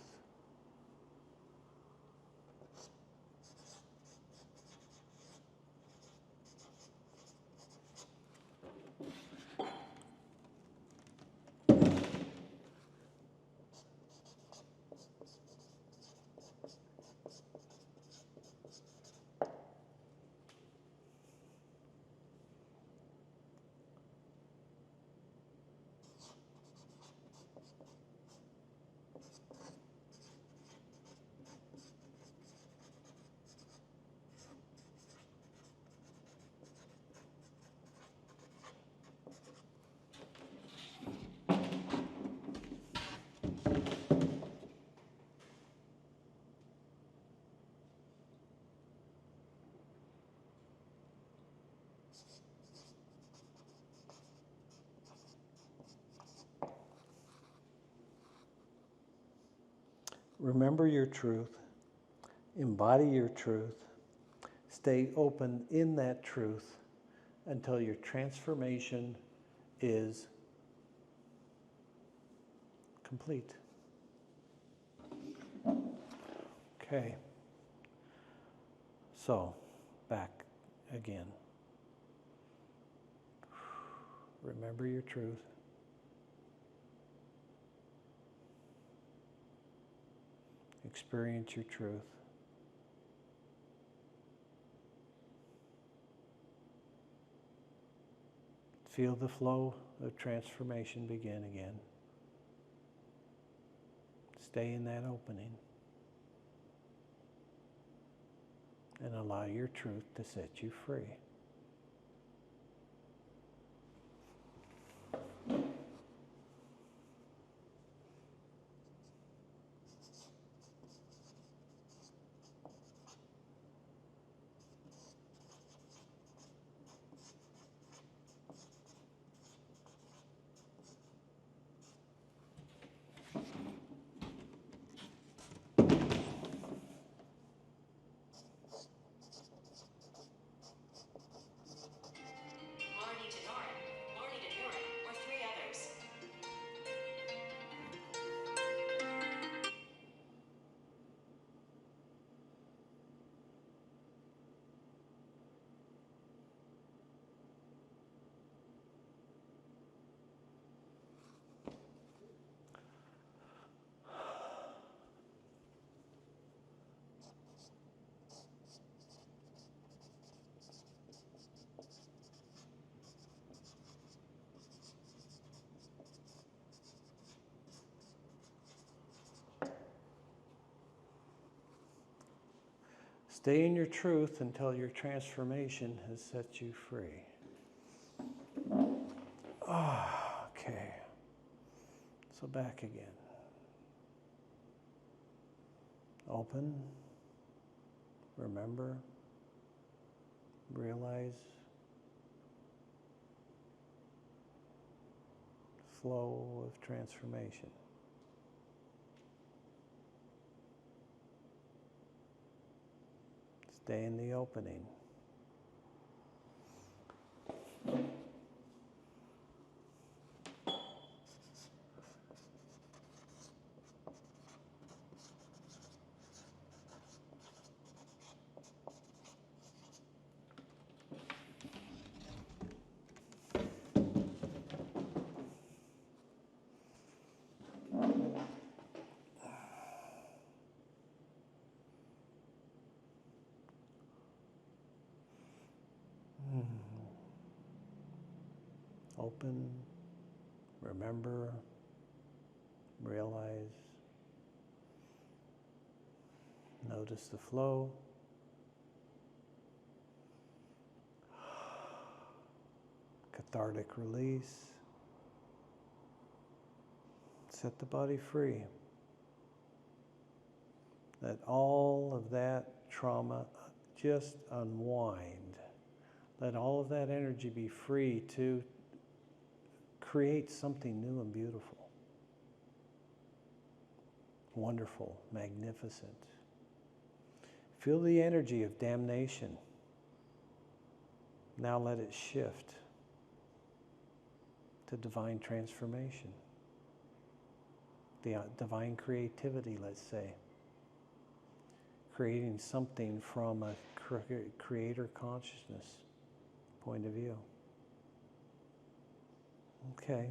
A: Remember your truth. Embody your truth. Stay open in that truth until your transformation is complete. Okay. So, back again. Remember your truth. Experience your truth. Feel the flow of transformation begin again. Stay in that opening. And allow your truth to set you free. Stay in your truth until your transformation has set you free. Okay. So back again. Open. Remember. Realize. Flow of transformation. Stay in the opening. Open, remember, realize, notice the flow. Cathartic release. Set the body free. Let all of that trauma just unwind. Let all of that energy be free to create something new and beautiful, wonderful, magnificent. Feel the energy of damnation. Now let it shift to divine transformation, the divine creativity, let's say. Creating something from a creator consciousness point of view. Okay.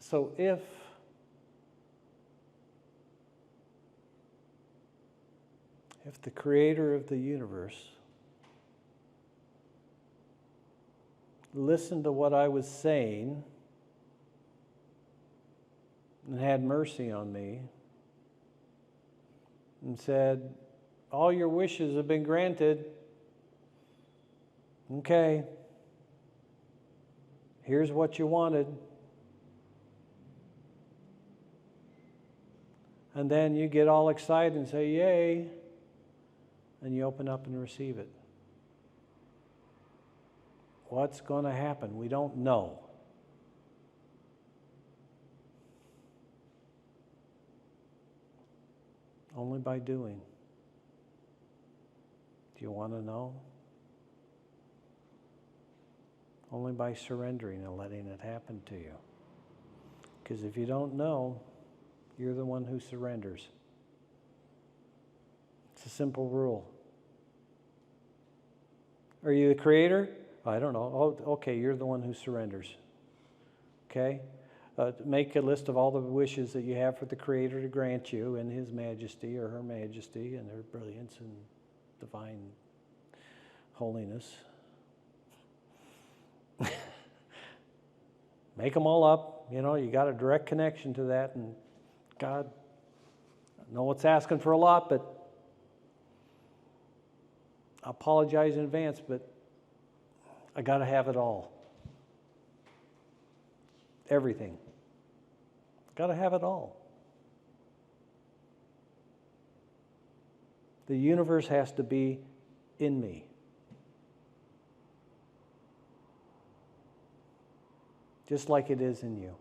A: So if the creator of the universe listened to what I was saying and had mercy on me and said, all your wishes have been granted. Okay, here's what you wanted. And then you get all excited and say, yay, and you open up and receive it. What's going to happen? We don't know. Only by doing. Do you want to know? Only by surrendering and letting it happen to you. Because if you don't know, you're the one who surrenders. It's a simple rule. Are you the creator? I don't know. Oh, okay, you're the one who surrenders. Okay? Make a list of all the wishes that you have for the creator to grant you in his majesty or her majesty and their brilliance and divine holiness. Make them all up. You know, you got a direct connection to that, and God, I know it's asking for a lot, but I apologize in advance, but I got to have it all. Everything. Got to have it all. The universe has to be in me. Just like it is in you.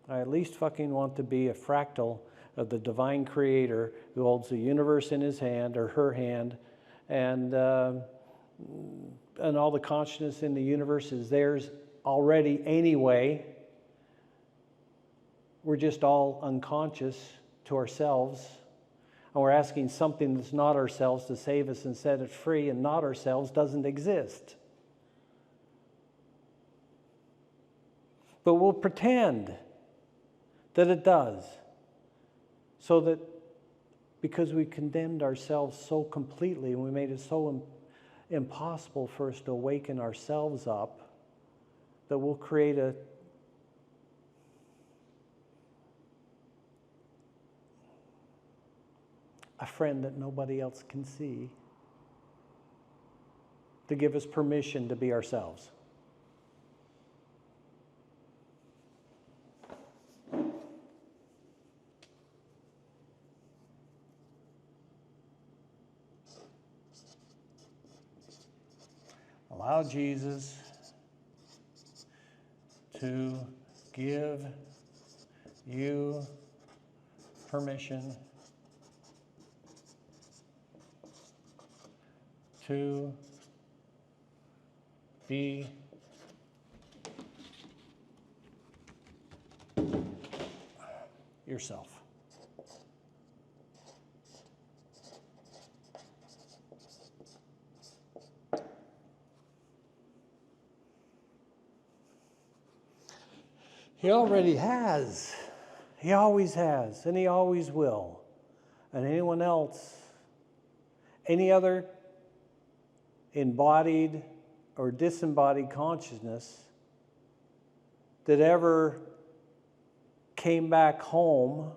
A: I at least fucking want to be a fractal of the divine creator who holds the universe in his hand or her hand, and all the consciousness in the universe is theirs already anyway. We're just all unconscious to ourselves, and we're asking something that's not ourselves to save us and set it free, and not ourselves doesn't exist. But we'll pretend that it does. So that because we condemned ourselves so completely and we made it so impossible for us to awaken ourselves up, that we'll create a friend that nobody else can see to give us permission to be ourselves. Allow Jesus to give you permission to be yourself. He already has. He always has, and he always will. And anyone else, any other embodied or disembodied consciousness that ever came back home,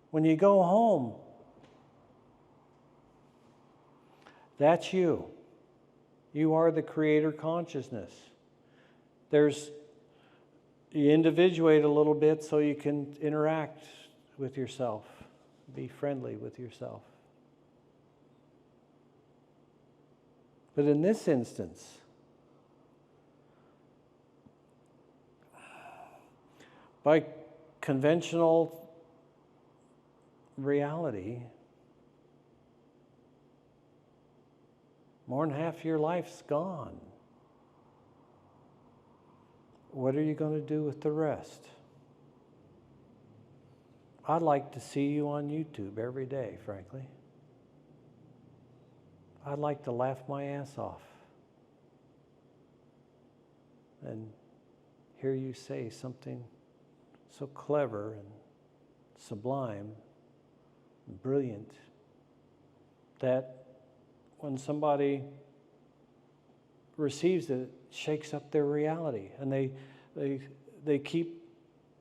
A: when you go home, that's you. You are the creator consciousness. You individuate a little bit so you can interact with yourself, be friendly with yourself. But in this instance, by conventional reality, more than half your life's gone. What are you going to do with the rest? I'd like to see you on YouTube every day, frankly. I'd like to laugh my ass off and hear you say something so clever and sublime and brilliant that when somebody receives it, it shakes up their reality, and they keep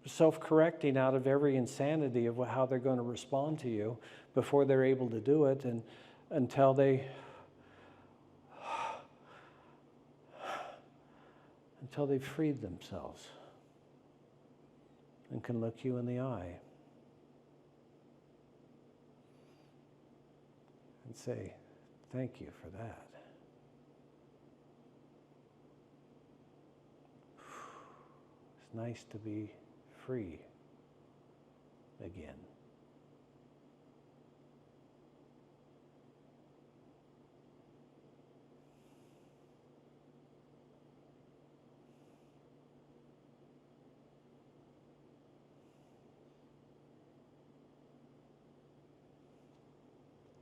A: self-correcting out of every insanity of how they're going to respond to you before they're able to do it, and until they've freed themselves and can look you in the eye and say, thank you for that. It's nice to be free again.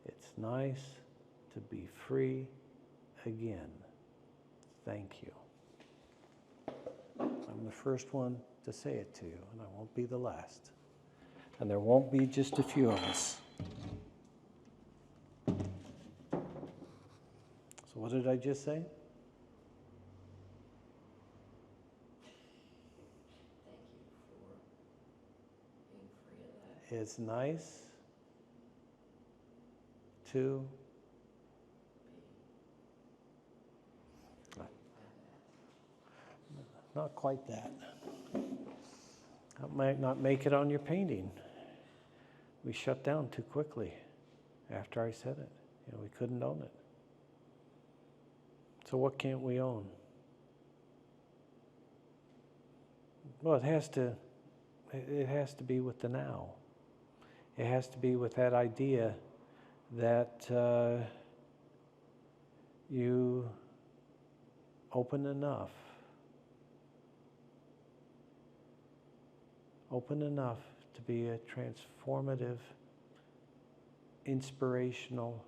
A: It's nice to be free again. Thank you. I'm the first one to say it to you, and I won't be the last. And there won't be just a few of us. So what did I just say?
B: Thank you for being free of that.
A: It's nice to not quite that. That might not make it on your painting. We shut down too quickly after I said it. We couldn't own it. So what can't we own? Well, it has to be with the now. It has to be with that idea that you open enough to be a transformative, inspirational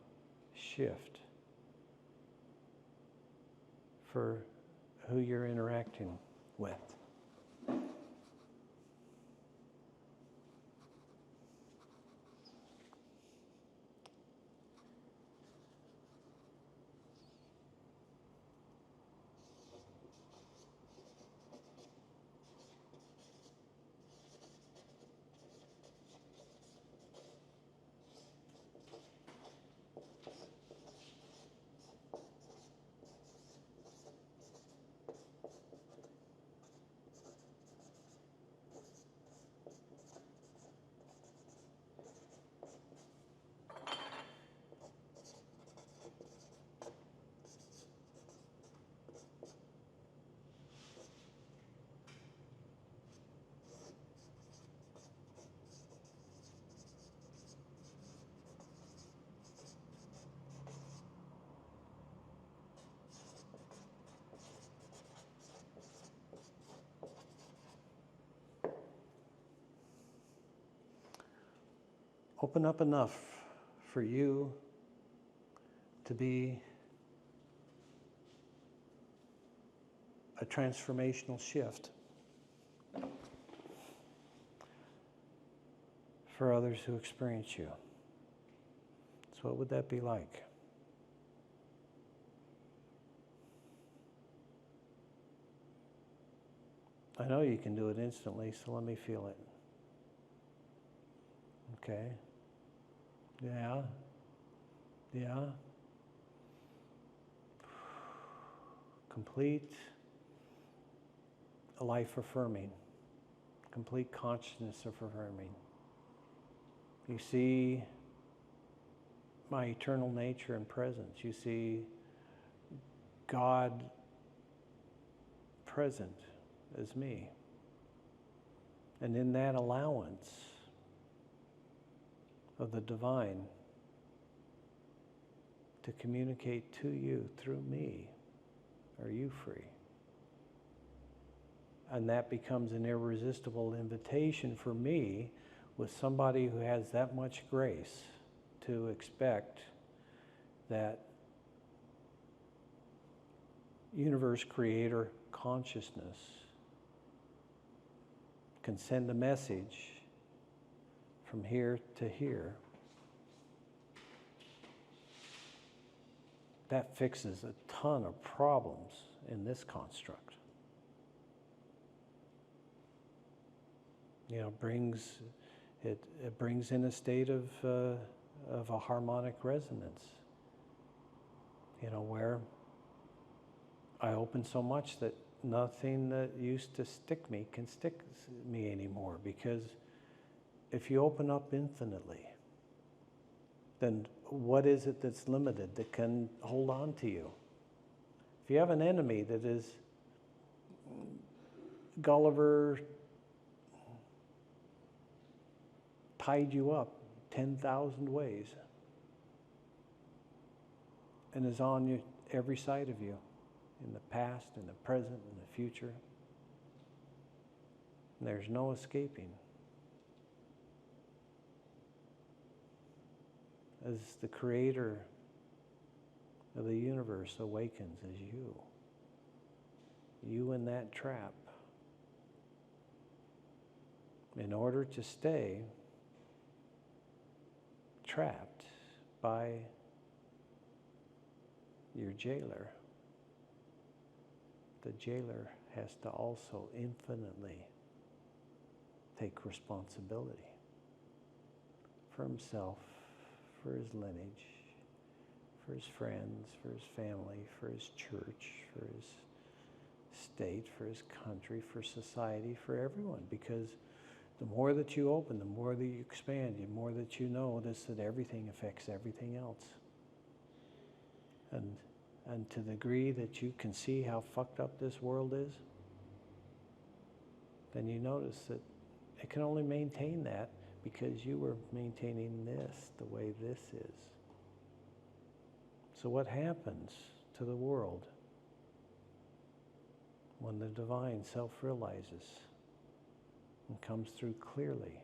A: shift for who you're interacting with. Open up enough for you to be a transformational shift for others who experience you. So what would that be like? I know you can do it instantly, so let me feel it. Okay. Yeah. Yeah. Complete life affirming. Complete consciousness of affirming. You see my eternal nature and presence. You see God present as me. And in that allowance of the divine to communicate to you through me, are you free? And that becomes an irresistible invitation for me with somebody who has that much grace to expect that universe creator consciousness can send a message from here to here. That fixes a ton of problems in this construct. You know, it brings in a state of a harmonic resonance. You know, where I open so much that nothing that used to stick me can stick me anymore. Because if you open up infinitely, then what is it that's limited that can hold on to you? If you have an enemy that is Gulliver tied you up 10,000 ways and is on you, every side of you, in the past, in the present, in the future, and there's no escaping. As the creator of the universe awakens as you in that trap, in order to stay trapped by your jailer, the jailer has to also infinitely take responsibility for himself, for his lineage, for his friends, for his family, for his church, for his state, for his country, for society, for everyone. Because the more that you open, the more that you expand, the more that you notice that everything affects everything else. And to the degree that you can see how fucked up this world is, then you notice that it can only maintain that because you were maintaining this the way this is. So what happens to the world when the divine self-realizes and comes through clearly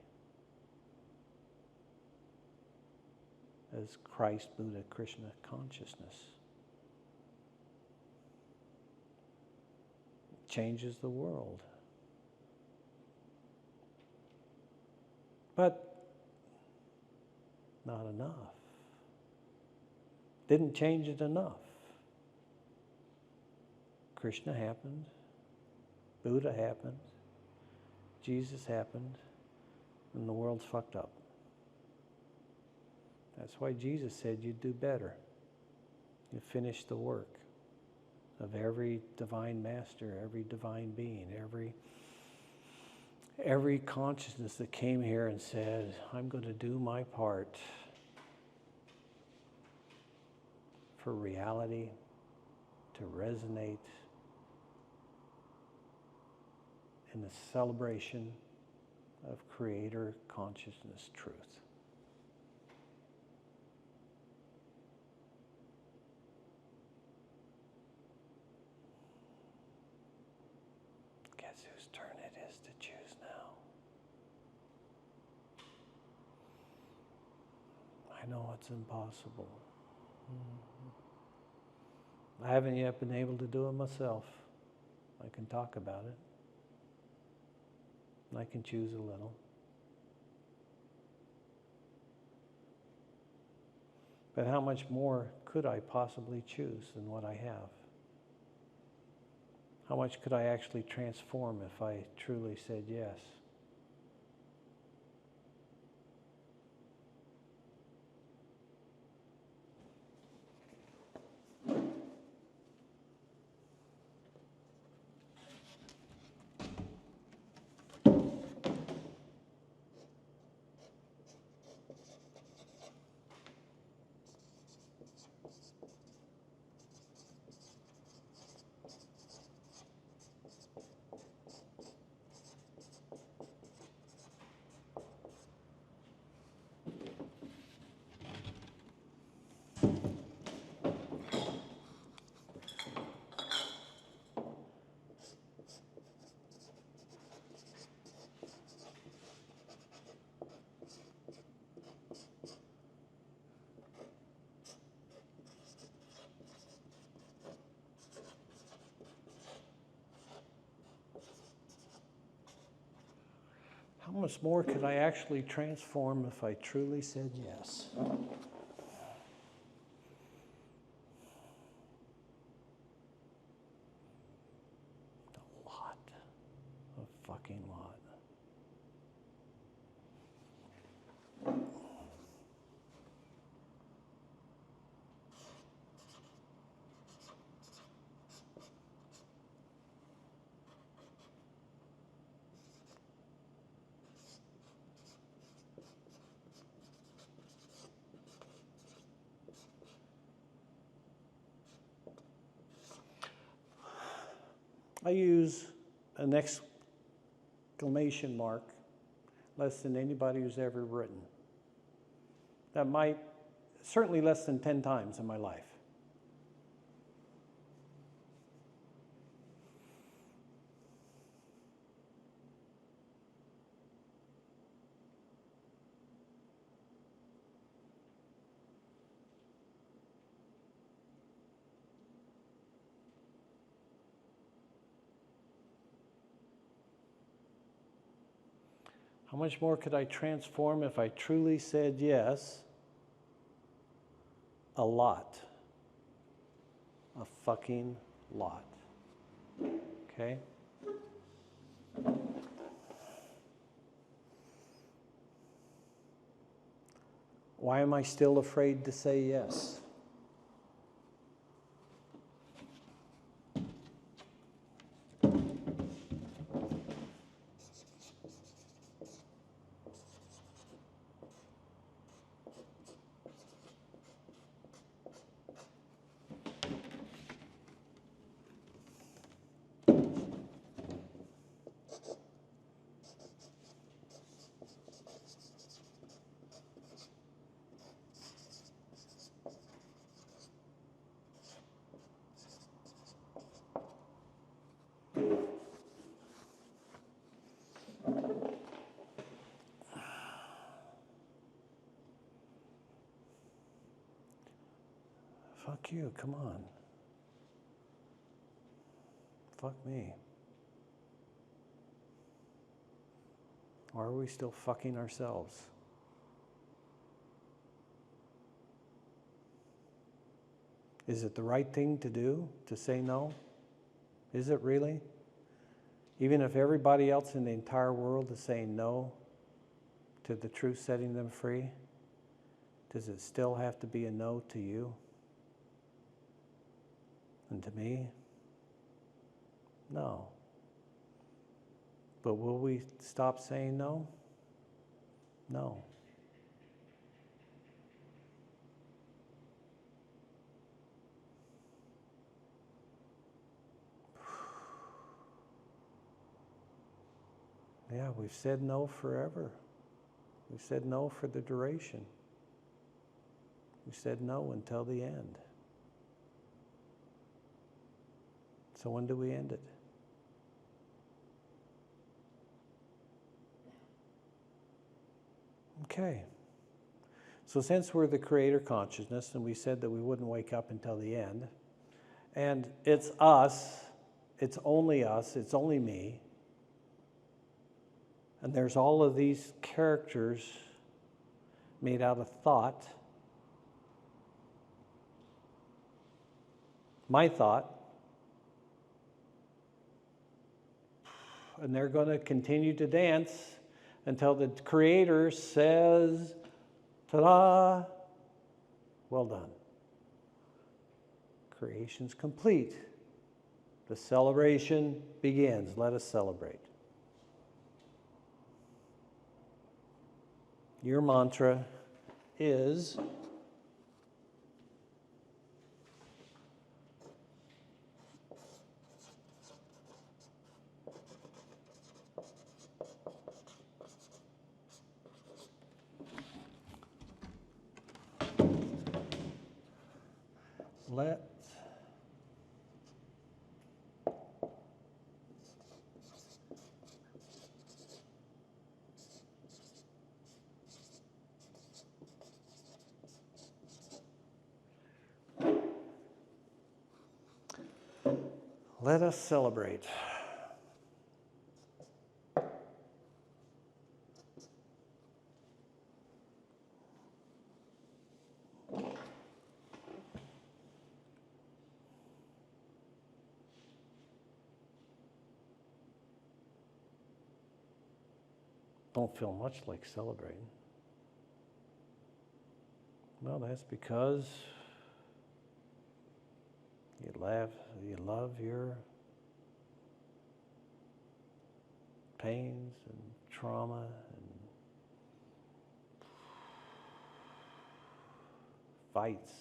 A: as Christ, Buddha, Krishna consciousness? changes the world. But not enough. Didn't change it enough. Krishna happened. Buddha happened. Jesus happened. And the world's fucked up. That's why Jesus said you'd do better. You finish the work of every divine master, every divine being, every consciousness that came here and said, I'm going to do my part for reality to resonate in the celebration of Creator consciousness truth. Guess whose turn it is to choose now? I know it's impossible. I haven't yet been able to do it myself. I can talk about it. I can choose a little. But how much more could I possibly choose than what I have? How much could I actually transform if I truly said yes? How much more could I actually transform if I truly said yes? A lot. A fucking lot. I use an exclamation mark less than anybody who's ever written. That might, certainly less than 10 times in my life. How much more could I transform if I truly said yes? A lot. A fucking lot. Okay? Why am I still afraid to say yes? Fuck you, come on. Fuck me. Or are we still fucking ourselves? Is it the right thing to do, to say no? Is it really? Even if everybody else in the entire world is saying no to the truth setting them free, does it still have to be a no to you and to me? No. But will we stop saying no? No. Yeah, we've said no forever. We've said no for the duration. We said no until the end. So when do we end it? Okay. So since we're the creator consciousness, and we said that we wouldn't wake up until the end, and it's us, it's only me, and there's all of these characters made out of thought, my thought, and they're going to continue to dance until the creator says, ta-da, well done. Creation's complete. The celebration begins. Let us celebrate. Your mantra is let us celebrate. Don't feel much like celebrating. Well, that's because you love your pains and trauma and fights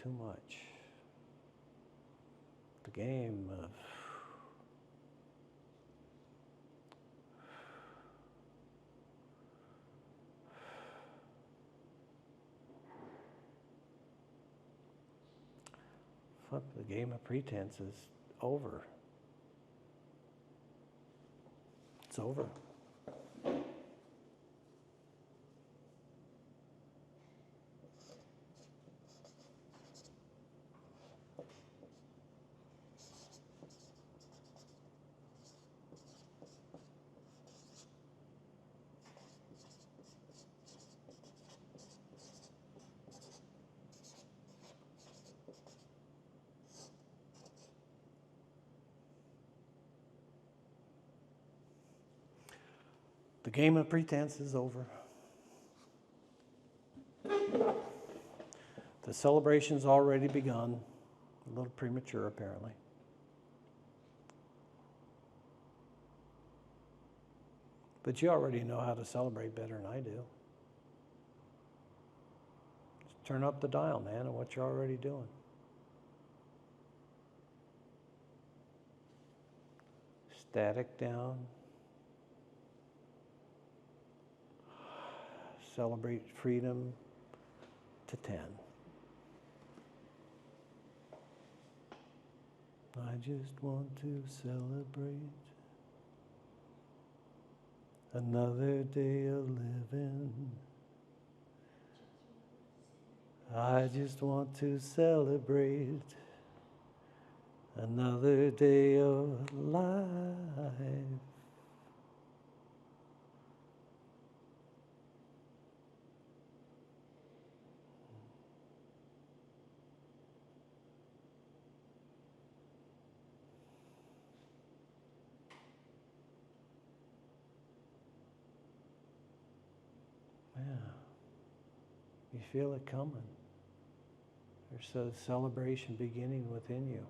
A: too much. The game of the game of pretense is over. It's over. The game of pretense is over. The celebration's already begun. A little premature, apparently. But you already know how to celebrate better than I do. Just turn up the dial, man, on what you're already doing. Static down. Celebrate freedom to 10. I just want to celebrate another day of living. I just want to celebrate another day of life. feel it coming. There's a celebration beginning within you.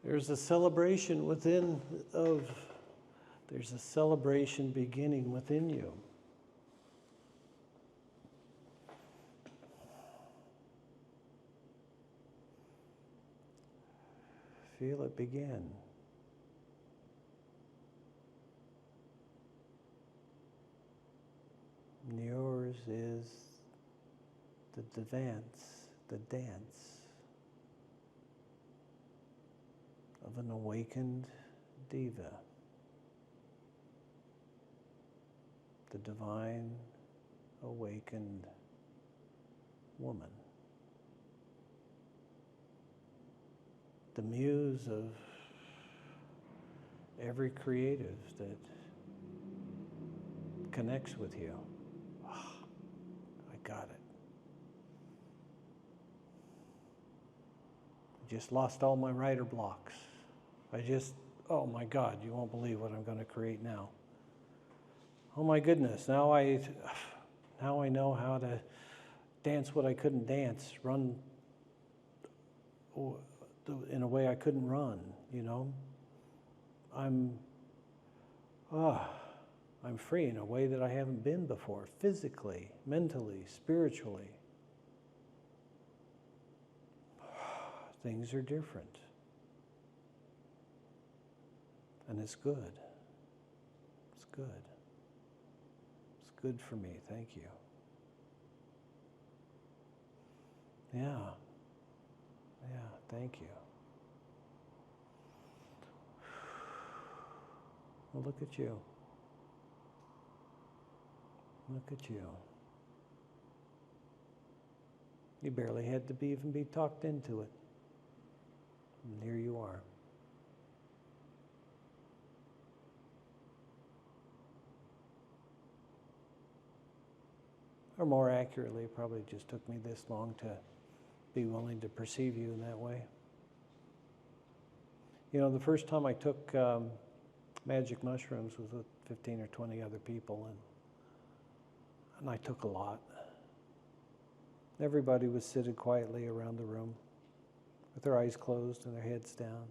A: There's a celebration there's a celebration beginning within you. Feel it begin. And yours is the dance of an awakened diva, the divine awakened woman, the muse of every creative that connects with you. Oh, I got it. I just lost all my writer blocks. Oh my God, you won't believe what I'm going to create now. Oh my goodness, now I know how to dance what I couldn't dance, run in a way I couldn't run, you know. I'm free in a way that I haven't been before, physically, mentally, spiritually. Things are different. And it's good. It's good. It's good for me, thank you. Yeah, thank you. Well, look at you. Look at you. You barely had to even be talked into it. And here you are. Or more accurately, it probably just took me this long to be willing to perceive you in that way. You know, the first time I took magic mushrooms was with 15 or 20 other people, and I took a lot. Everybody was seated quietly around the room with their eyes closed and their heads down.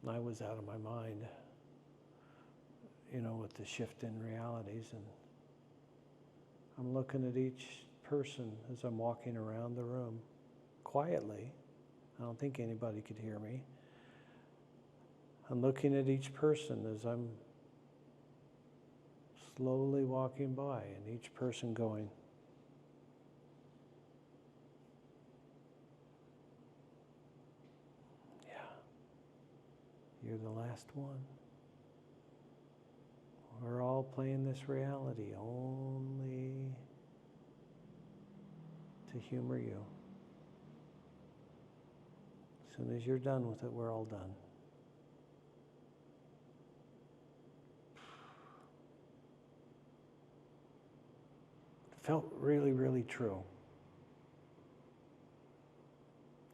A: And I was out of my mind, you know, with the shift in realities. And I'm looking at each person as I'm walking around the room quietly. I don't think anybody could hear me. I'm looking at each person as I'm slowly walking by, and each person going, yeah, you're the last one. We're all playing this reality only to humor you. soon as you're done with it, we're all done. It felt really, really true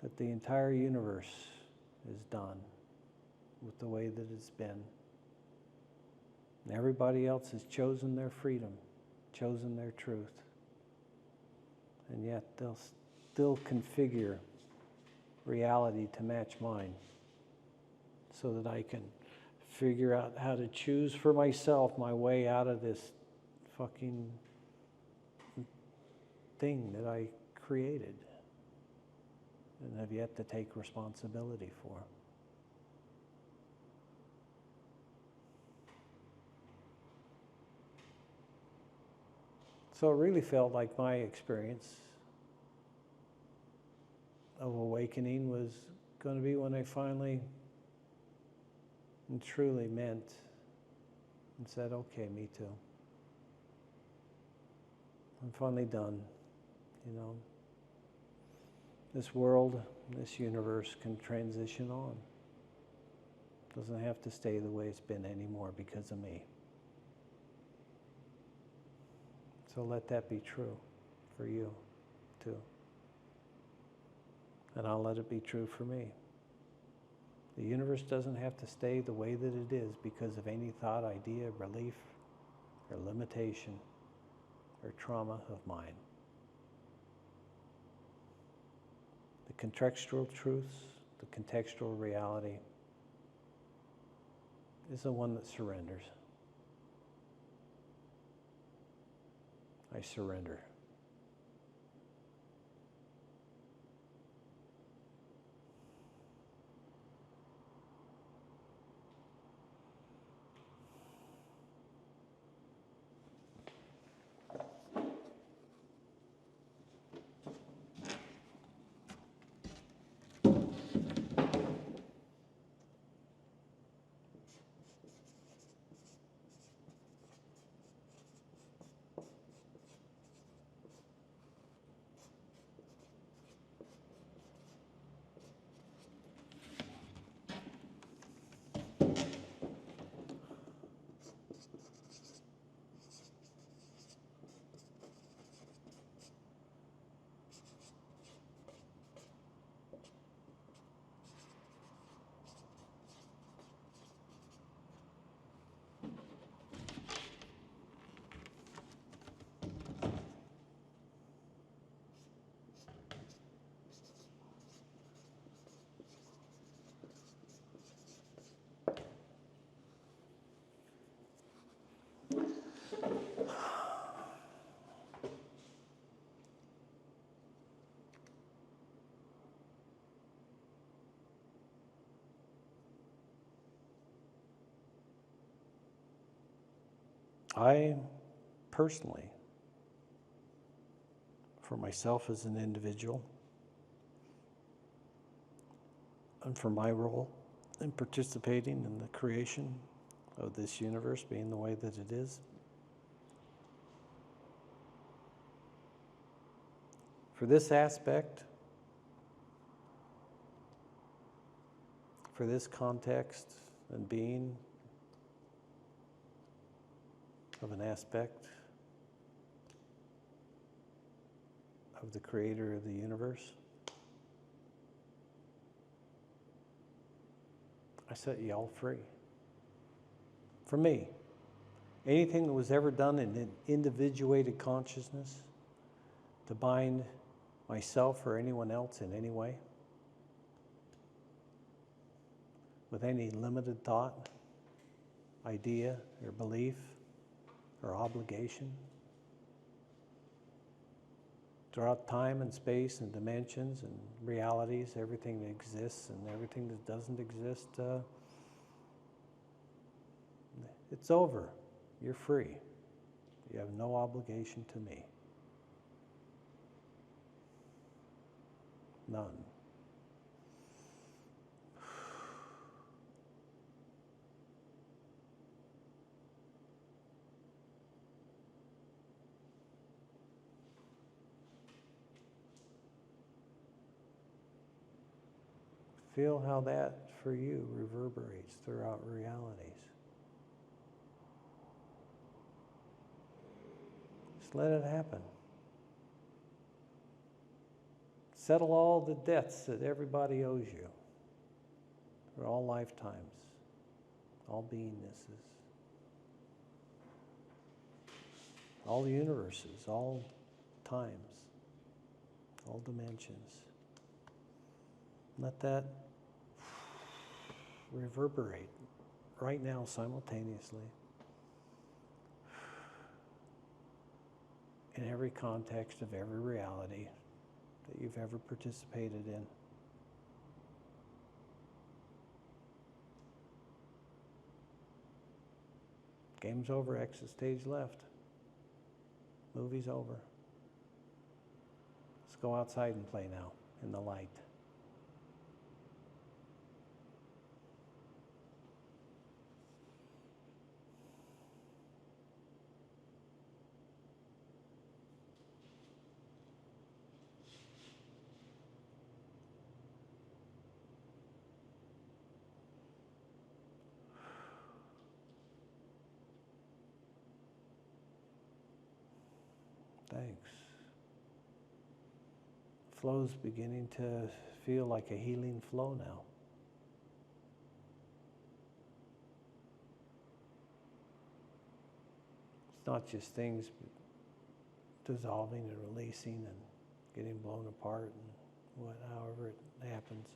A: that the entire universe is done with the way that it's been. And everybody else has chosen their freedom, chosen their truth. And yet they'll still configure reality to match mine so that I can figure out how to choose for myself my way out of this fucking thing that I created and have yet to take responsibility for. So it really felt like my experience of awakening was going to be when I finally and truly meant and said, okay, me too. I'm finally done, you know. This world, this universe can transition on. Doesn't have to stay the way it's been anymore because of me. So let that be true for you, too. And I'll let it be true for me. The universe doesn't have to stay the way that it is because of any thought, idea, belief, or limitation, or trauma of mine. The contextual truths, the contextual reality, is the one that surrenders. I surrender. I personally, for myself as an individual, and for my role in participating in the creation of this universe being the way that it is, for this aspect, for this context and being of an aspect of the creator of the universe, I set you all free. For me, anything that was ever done in an individuated consciousness to bind myself or anyone else in any way, with any limited thought, idea, or belief, or obligation, throughout time and space and dimensions and realities, everything that exists and everything that doesn't exist, it's over. You're free. You have no obligation to me. None. Feel how that, for you, reverberates throughout realities. Just let it happen. Settle all the debts that everybody owes you for all lifetimes, all beingnesses, all universes, all times, all dimensions. Let that reverberate right now simultaneously in every context of every reality that you've ever participated in. Game's over, exit stage left. Movie's over. Let's go outside and play now in the light. Thanks. Flow's beginning to feel like a healing flow now. It's not just things dissolving and releasing and getting blown apart and however it happens.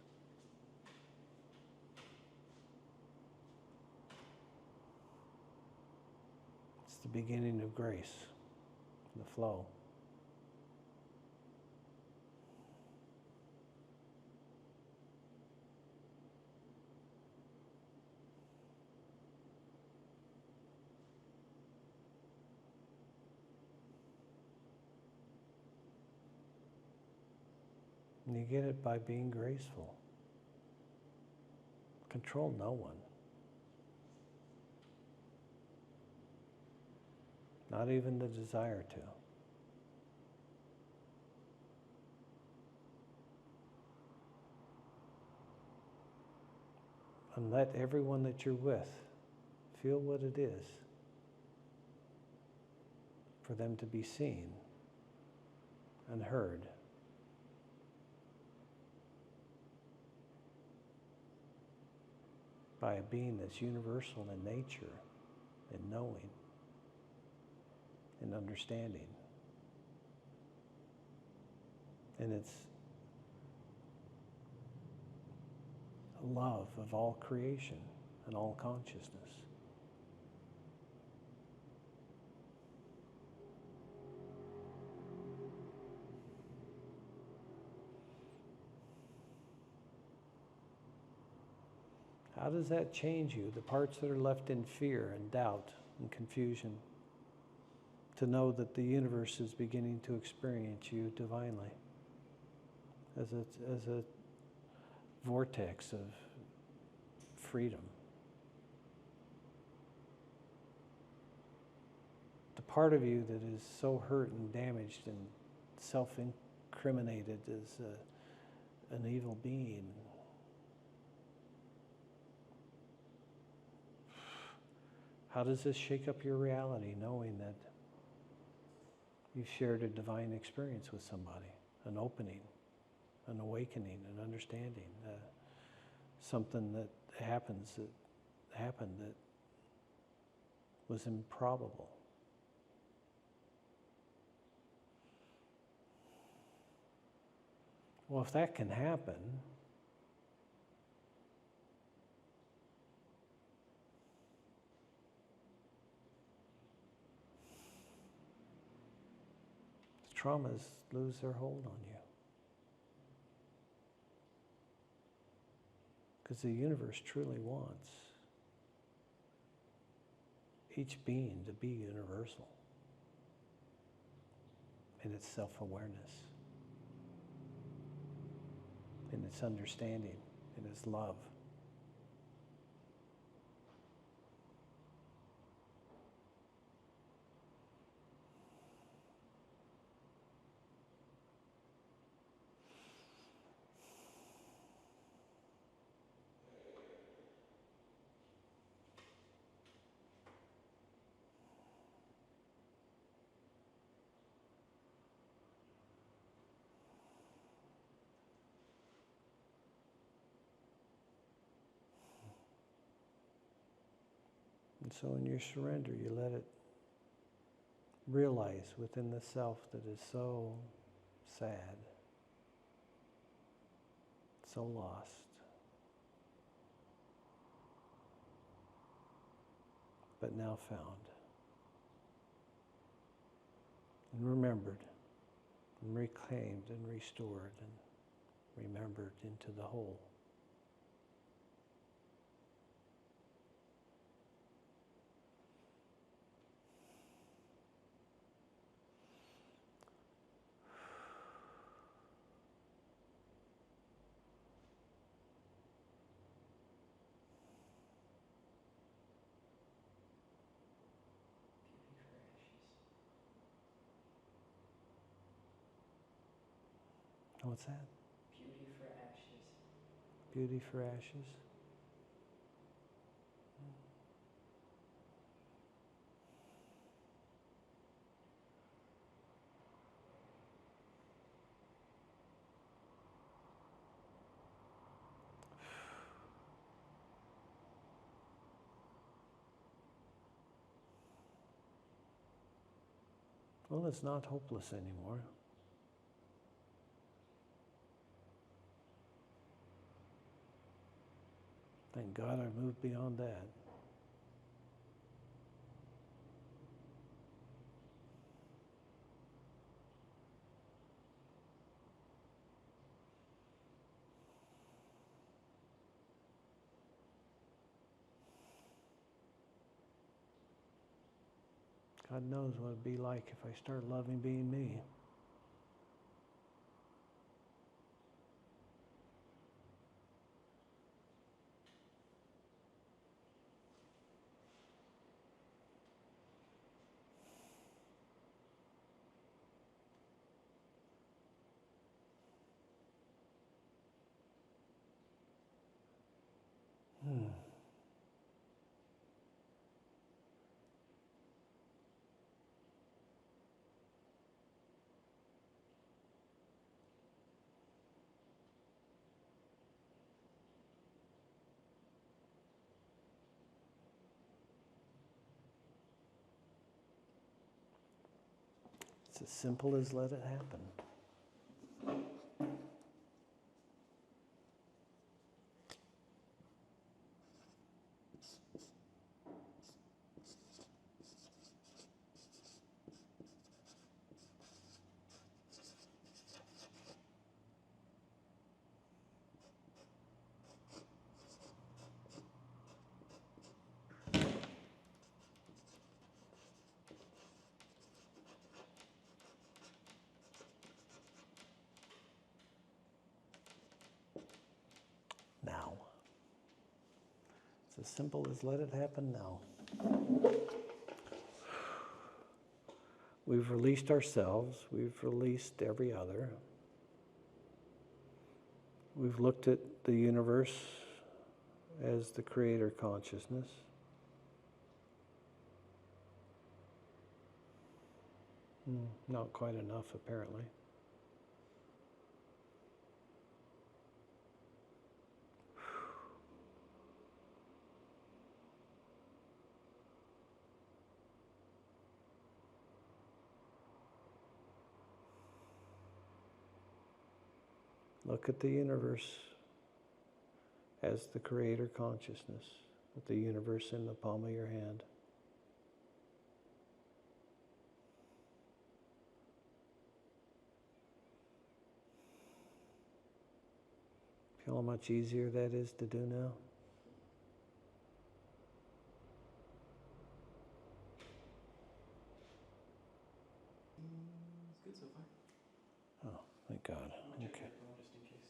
A: It's the beginning of grace, the flow. And you get it by being graceful. Control no one. Not even the desire to. And let everyone that you're with feel what it is for them to be seen and heard. By a being that's universal in nature, in knowing, in understanding. And it's a love of all creation and all consciousness. How does that change you, the parts that are left in fear and doubt and confusion, to know that the universe is beginning to experience you divinely as a vortex of freedom? The part of you that is so hurt and damaged and self-incriminated as an evil being, how does this shake up your reality, knowing that you've shared a divine experience with somebody, an opening, an awakening, an understanding, something that happened that was improbable? Well, if that can happen, traumas lose their hold on you. Because the universe truly wants each being to be universal in its self-awareness, in its understanding, in its love. And so in your surrender, you let it realize within the self that is so sad, so lost, but now found and remembered and reclaimed and restored and remembered into the whole. What's that?
B: Beauty for ashes.
A: Beauty for ashes. Well, it's not hopeless anymore. Thank God I moved beyond that. God knows what it'd be like if I start loving being me. It's as simple as let it happen. Now. It's as simple as let it happen now. We've released ourselves. We've released every other. We've looked at the universe as the creator consciousness. Not quite enough, apparently. Look at the universe as the creator consciousness, with the universe in the palm of your hand. Feel how much easier that is to do now?
B: It's good so far.
A: Oh, thank God. Okay.
B: Just in case.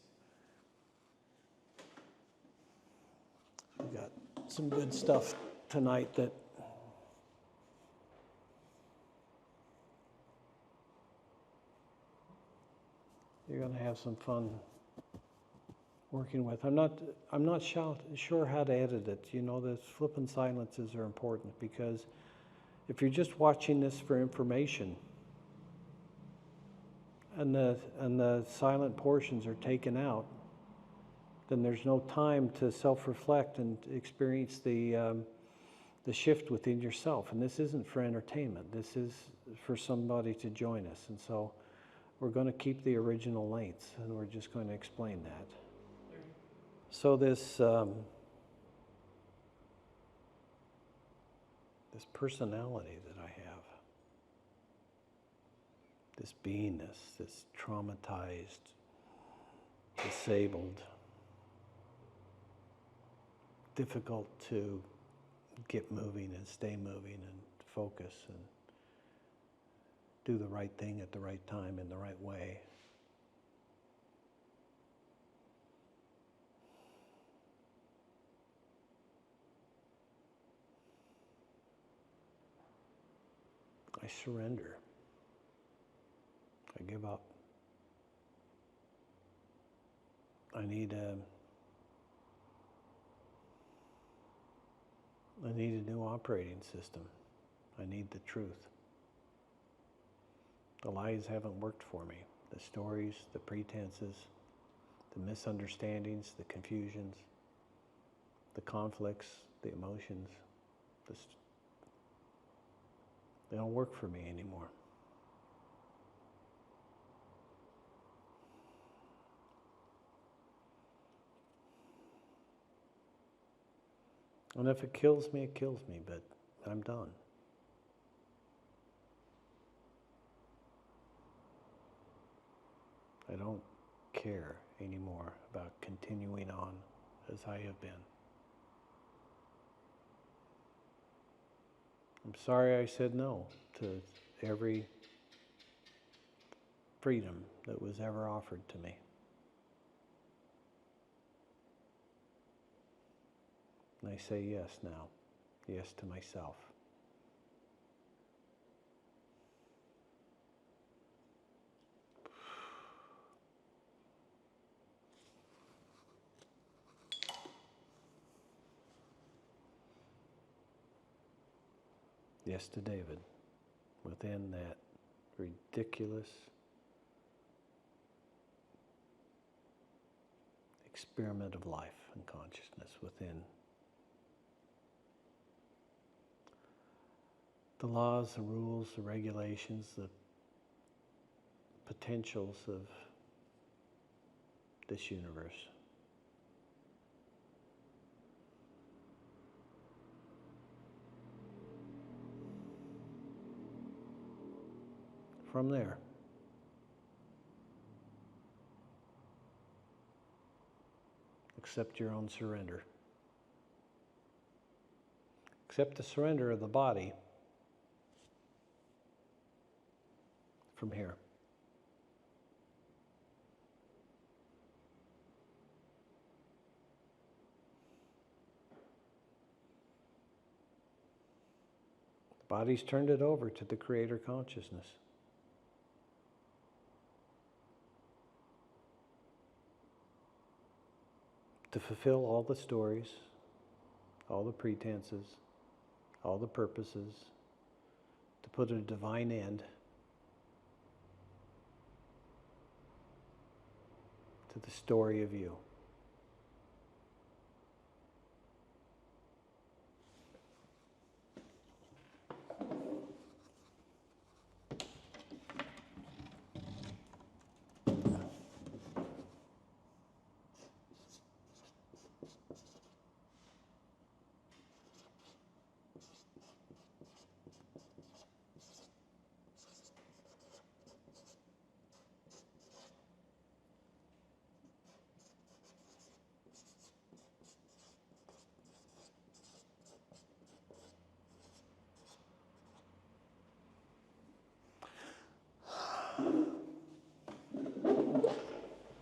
A: We got some good stuff tonight that you're going to have some fun working with. I'm not sure how to edit it. You know, the flipping silences are important, because if you're just watching this for information and the silent portions are taken out, then there's no time to self-reflect and experience the the shift within yourself. And this isn't for entertainment. This is for somebody to join us. And so we're going to keep the original lengths, and we're just going to explain that. So this personality that I have, this beingness, this traumatized, disabled, difficult to get moving and stay moving and focus and do the right thing at the right time in the right way. I surrender. I give up. I need a new operating system. I need the truth. The lies haven't worked for me. The stories, the pretenses, the misunderstandings, the confusions, the conflicts, the emotions, they don't work for me anymore. And if it kills me, it kills me, but I'm done. I don't care anymore about continuing on as I have been. I'm sorry I said no to every freedom that was ever offered to me. And I say yes now, yes to myself. Yes to David, within that ridiculous experiment of life and consciousness, within the laws, the rules, the regulations, the potentials of this universe. From there, accept your own surrender. Accept the surrender of the body from here. The body's turned it over to the Creator consciousness. To fulfill all the stories, all the pretenses, all the purposes, to put a divine end to the story of you.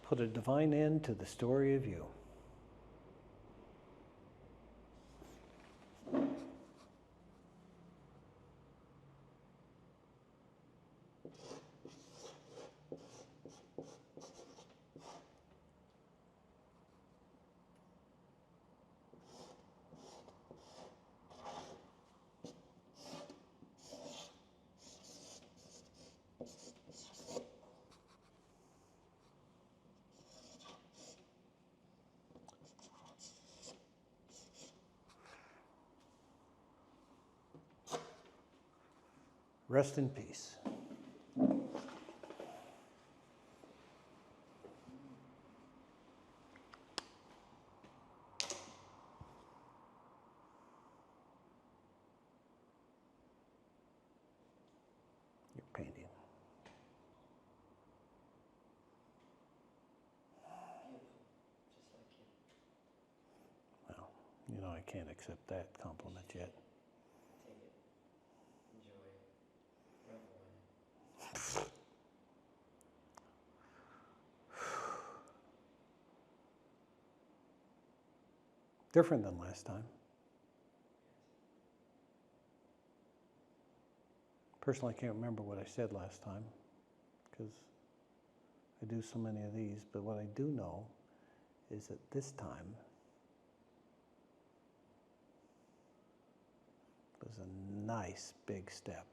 A: Put a divine end to the story of you. Rest in peace. You're painting.
B: Beautiful, just like you.
A: Well, you know I can't accept that compliment yet.
B: Take it, enjoy it, revel in it.
A: Different than last time. Personally, I can't remember what I said last time because I do so many of these, but what I do know is that this time was a nice big step.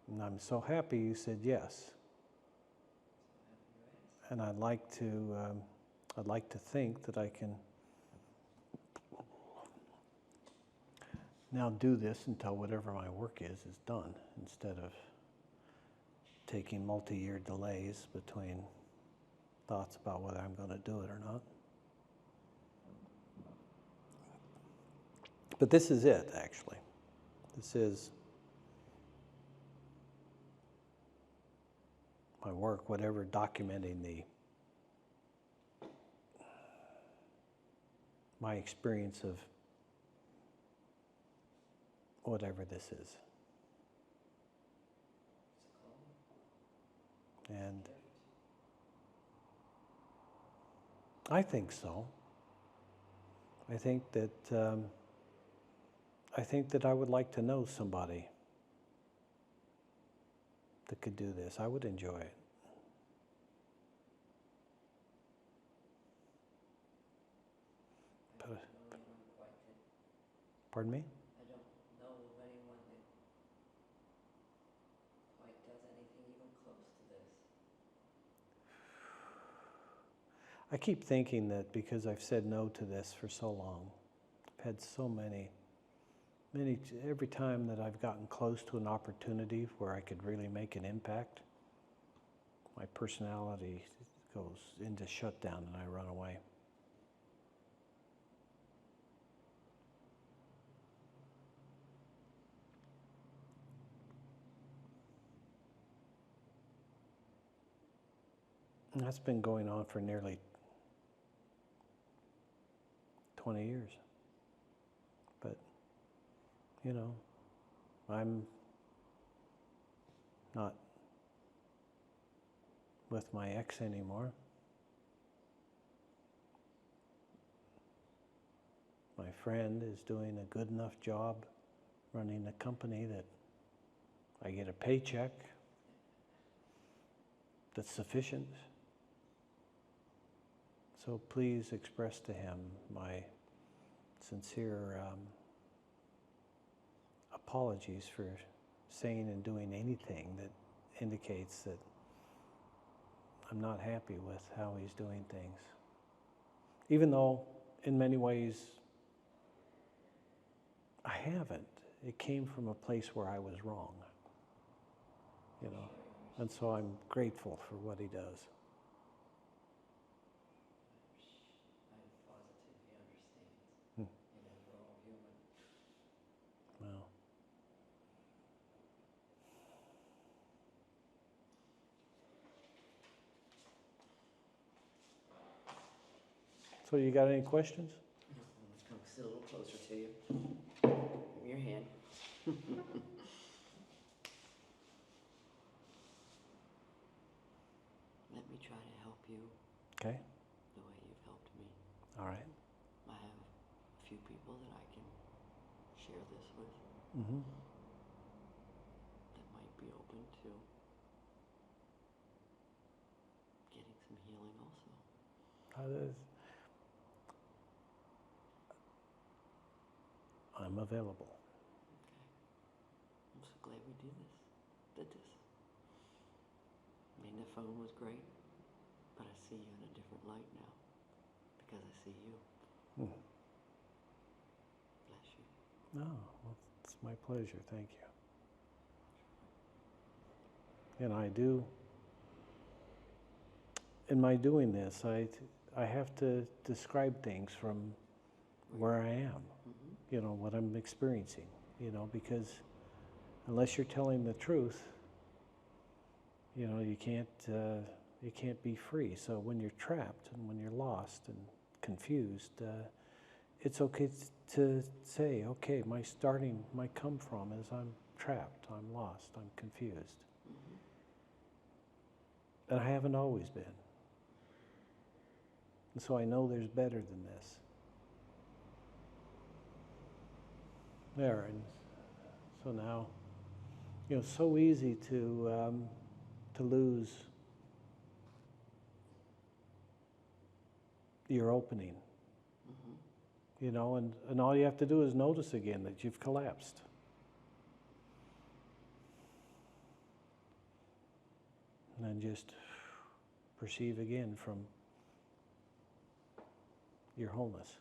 A: And I'm so happy you said yes. And I'd like to think that I can now do this until whatever my work is done, instead of taking multi-year delays between thoughts about whether I'm going to do it or not. But this is it, actually. This is my work, whatever, documenting my experience of whatever this is. And I think so. I think that I would like to know somebody that could do this. I would enjoy it.
B: I don't know anyone quite that,
A: Pardon me?
B: I don't know of anyone that quite does anything even close to this.
A: I keep thinking that because I've said no to this for so long, I've had so many, every time that I've gotten close to an opportunity where I could really make an impact, my personality goes into shutdown and I run away. And that's been going on for nearly 20 years. But, you know, I'm not with my ex anymore. My friend is doing a good enough job running a company that I get a paycheck that's sufficient. So please express to him my sincere apologies for saying and doing anything that indicates that I'm not happy with how he's doing things. Even though in many ways I haven't. It came from a place where I was wrong, you know. And so I'm grateful for what he does.
B: I positively understand.
A: Hmm.
B: You know, we're all human.
A: Well, so you got any questions?
B: No, let's come sit a little closer to you. Give me your hand. Let me try to help you
A: Okay.
B: the way you've helped me.
A: All right.
B: I have a few people that I can share this with
A: Mm-hmm.
B: that might be open to getting some healing also.
A: I'm available.
B: I'm so glad we did this. I mean, the phone was great, but I see you in a different light now because I see you.
A: Hmm.
B: Bless you.
A: No, well, it's my pleasure. Thank you. And I do, in my doing this, I have to describe things from where I am, you know, what I'm experiencing, you know, because unless you're telling the truth, you know, you can't be free. So when you're trapped and when you're lost and confused, it's okay to say, okay, my come from is I'm trapped, I'm lost, I'm confused. And I haven't always been. And so I know there's better than this. There, and so now, you know, so easy to lose your opening, you know, and all you have to do is notice again that you've collapsed. And then just perceive again from your wholeness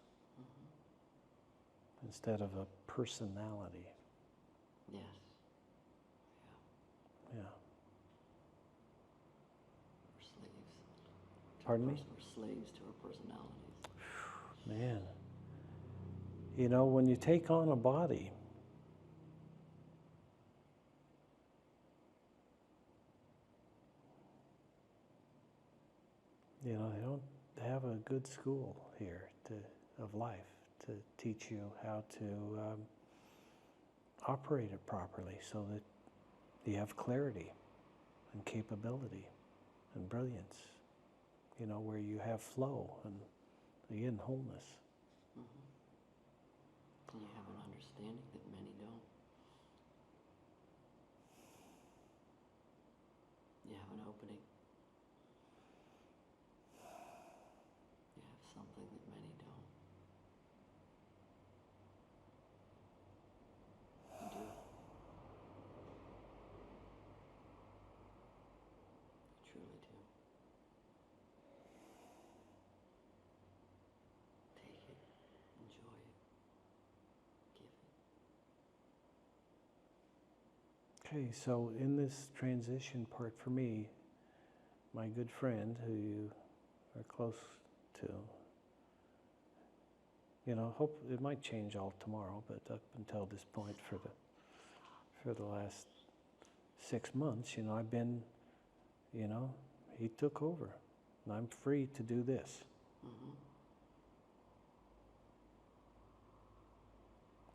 A: instead of a personality.
B: Yes.
A: Yeah.
B: We're slaves.
A: Pardon me?
B: We're slaves to our personalities.
A: Man. You know, when you take on a body, you know, they don't have a good school here of life to teach you how to operate it properly so that you have clarity and capability and brilliance, you know, where you have flow and, again, wholeness.
B: And you have an understanding that many don't. You have an opening. You have something that many don't. You do. You truly do. Take it, enjoy it, give it.
A: Okay, so in this transition part for me, my good friend who you are close to, you know, hope it might change all tomorrow, but up until this point for the last 6 months, you know, I've been, you know, he took over and I'm free to do this.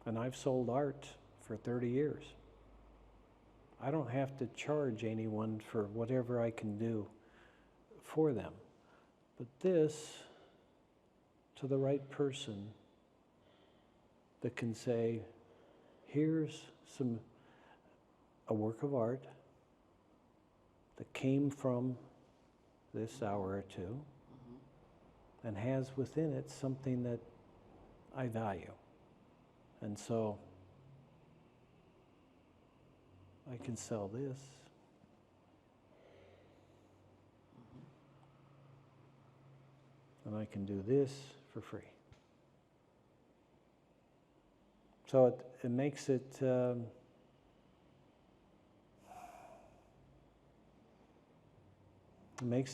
A: And I've sold art for 30 years. I don't have to charge anyone for whatever I can do for them. But this, to the right person that can say, here's a work of art that came from this hour or two and has within it something that I value. And so I can sell this. And I can do this for free. So it makes it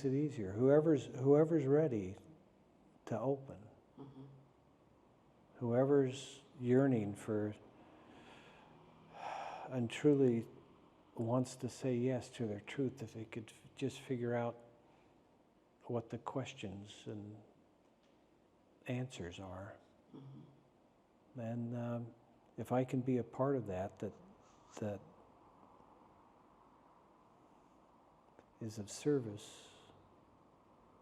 A: easier. Whoever's ready to open, whoever's yearning for and truly wants to say yes to their truth, if they could just figure out what the questions and answers are, then if I can be a part of that is of service,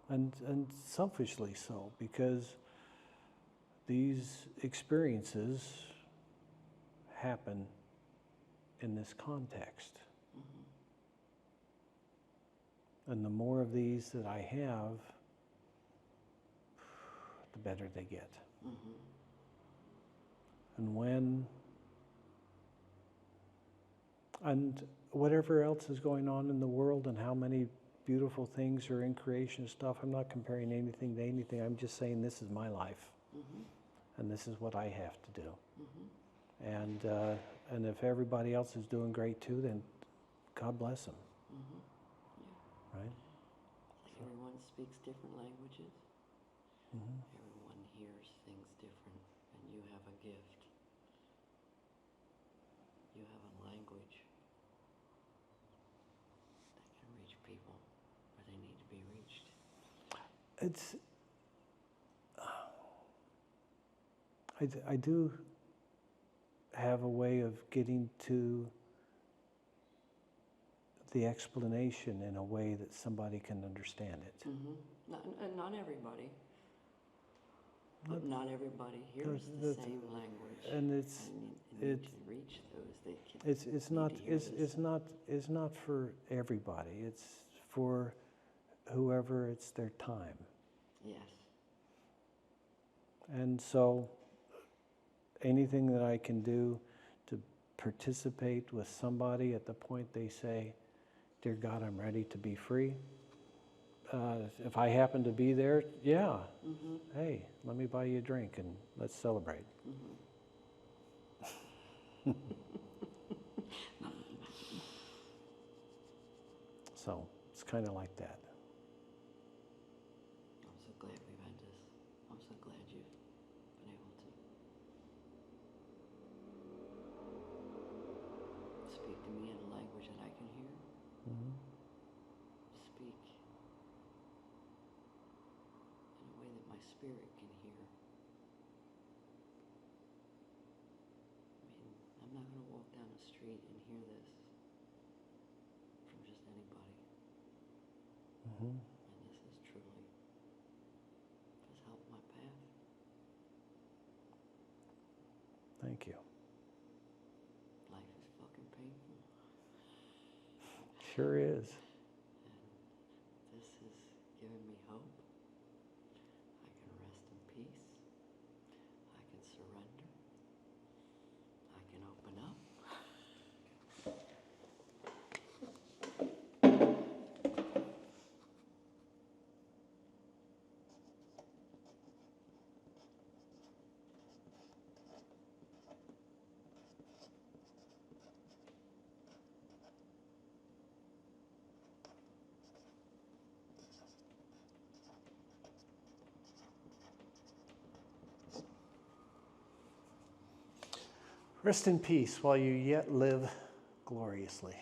A: and selfishly so, because these experiences happen in this context. And the more of these that I have, the better they get. And whatever else is going on in the world and how many beautiful things are in creation stuff, I'm not comparing anything to anything. I'm just saying this is my life. And this is what I have to do. And And if everybody else is doing great too, then God bless them,
B: Yeah.
A: right?
B: Everyone speaks different languages.
A: Mm-hmm.
B: Everyone hears things different, and you have a gift. You have a language that can reach people where they need to be reached.
A: I do have a way of getting to the explanation in a way that somebody can understand it.
B: And not everybody. But not everybody hears the same language.
A: And
B: you need to reach those that can.
A: It's not for everybody. It's for whoever it's their time.
B: Yes.
A: And so anything that I can do to participate with somebody at the point they say, "Dear God, I'm ready to be free." If I happen to be there, yeah.
B: Mm-hmm.
A: Hey, let me buy you a drink and let's celebrate.
B: Mm-hmm.
A: So it's kind of like that.
B: I'm so glad we've had this. I'm so glad you've been able to speak to me in a language that I can hear.
A: Mm-hmm.
B: Speak in a way that my spirit can hear. I mean, I'm not going to walk down the street and hear this from just anybody.
A: Mm-hmm.
B: And this is truly has helped my path.
A: Thank you.
B: Life is fucking painful.
A: Sure is.
B: And this has given me hope. I can rest in peace. I can surrender. I can open up.
A: Rest in peace while you yet live gloriously.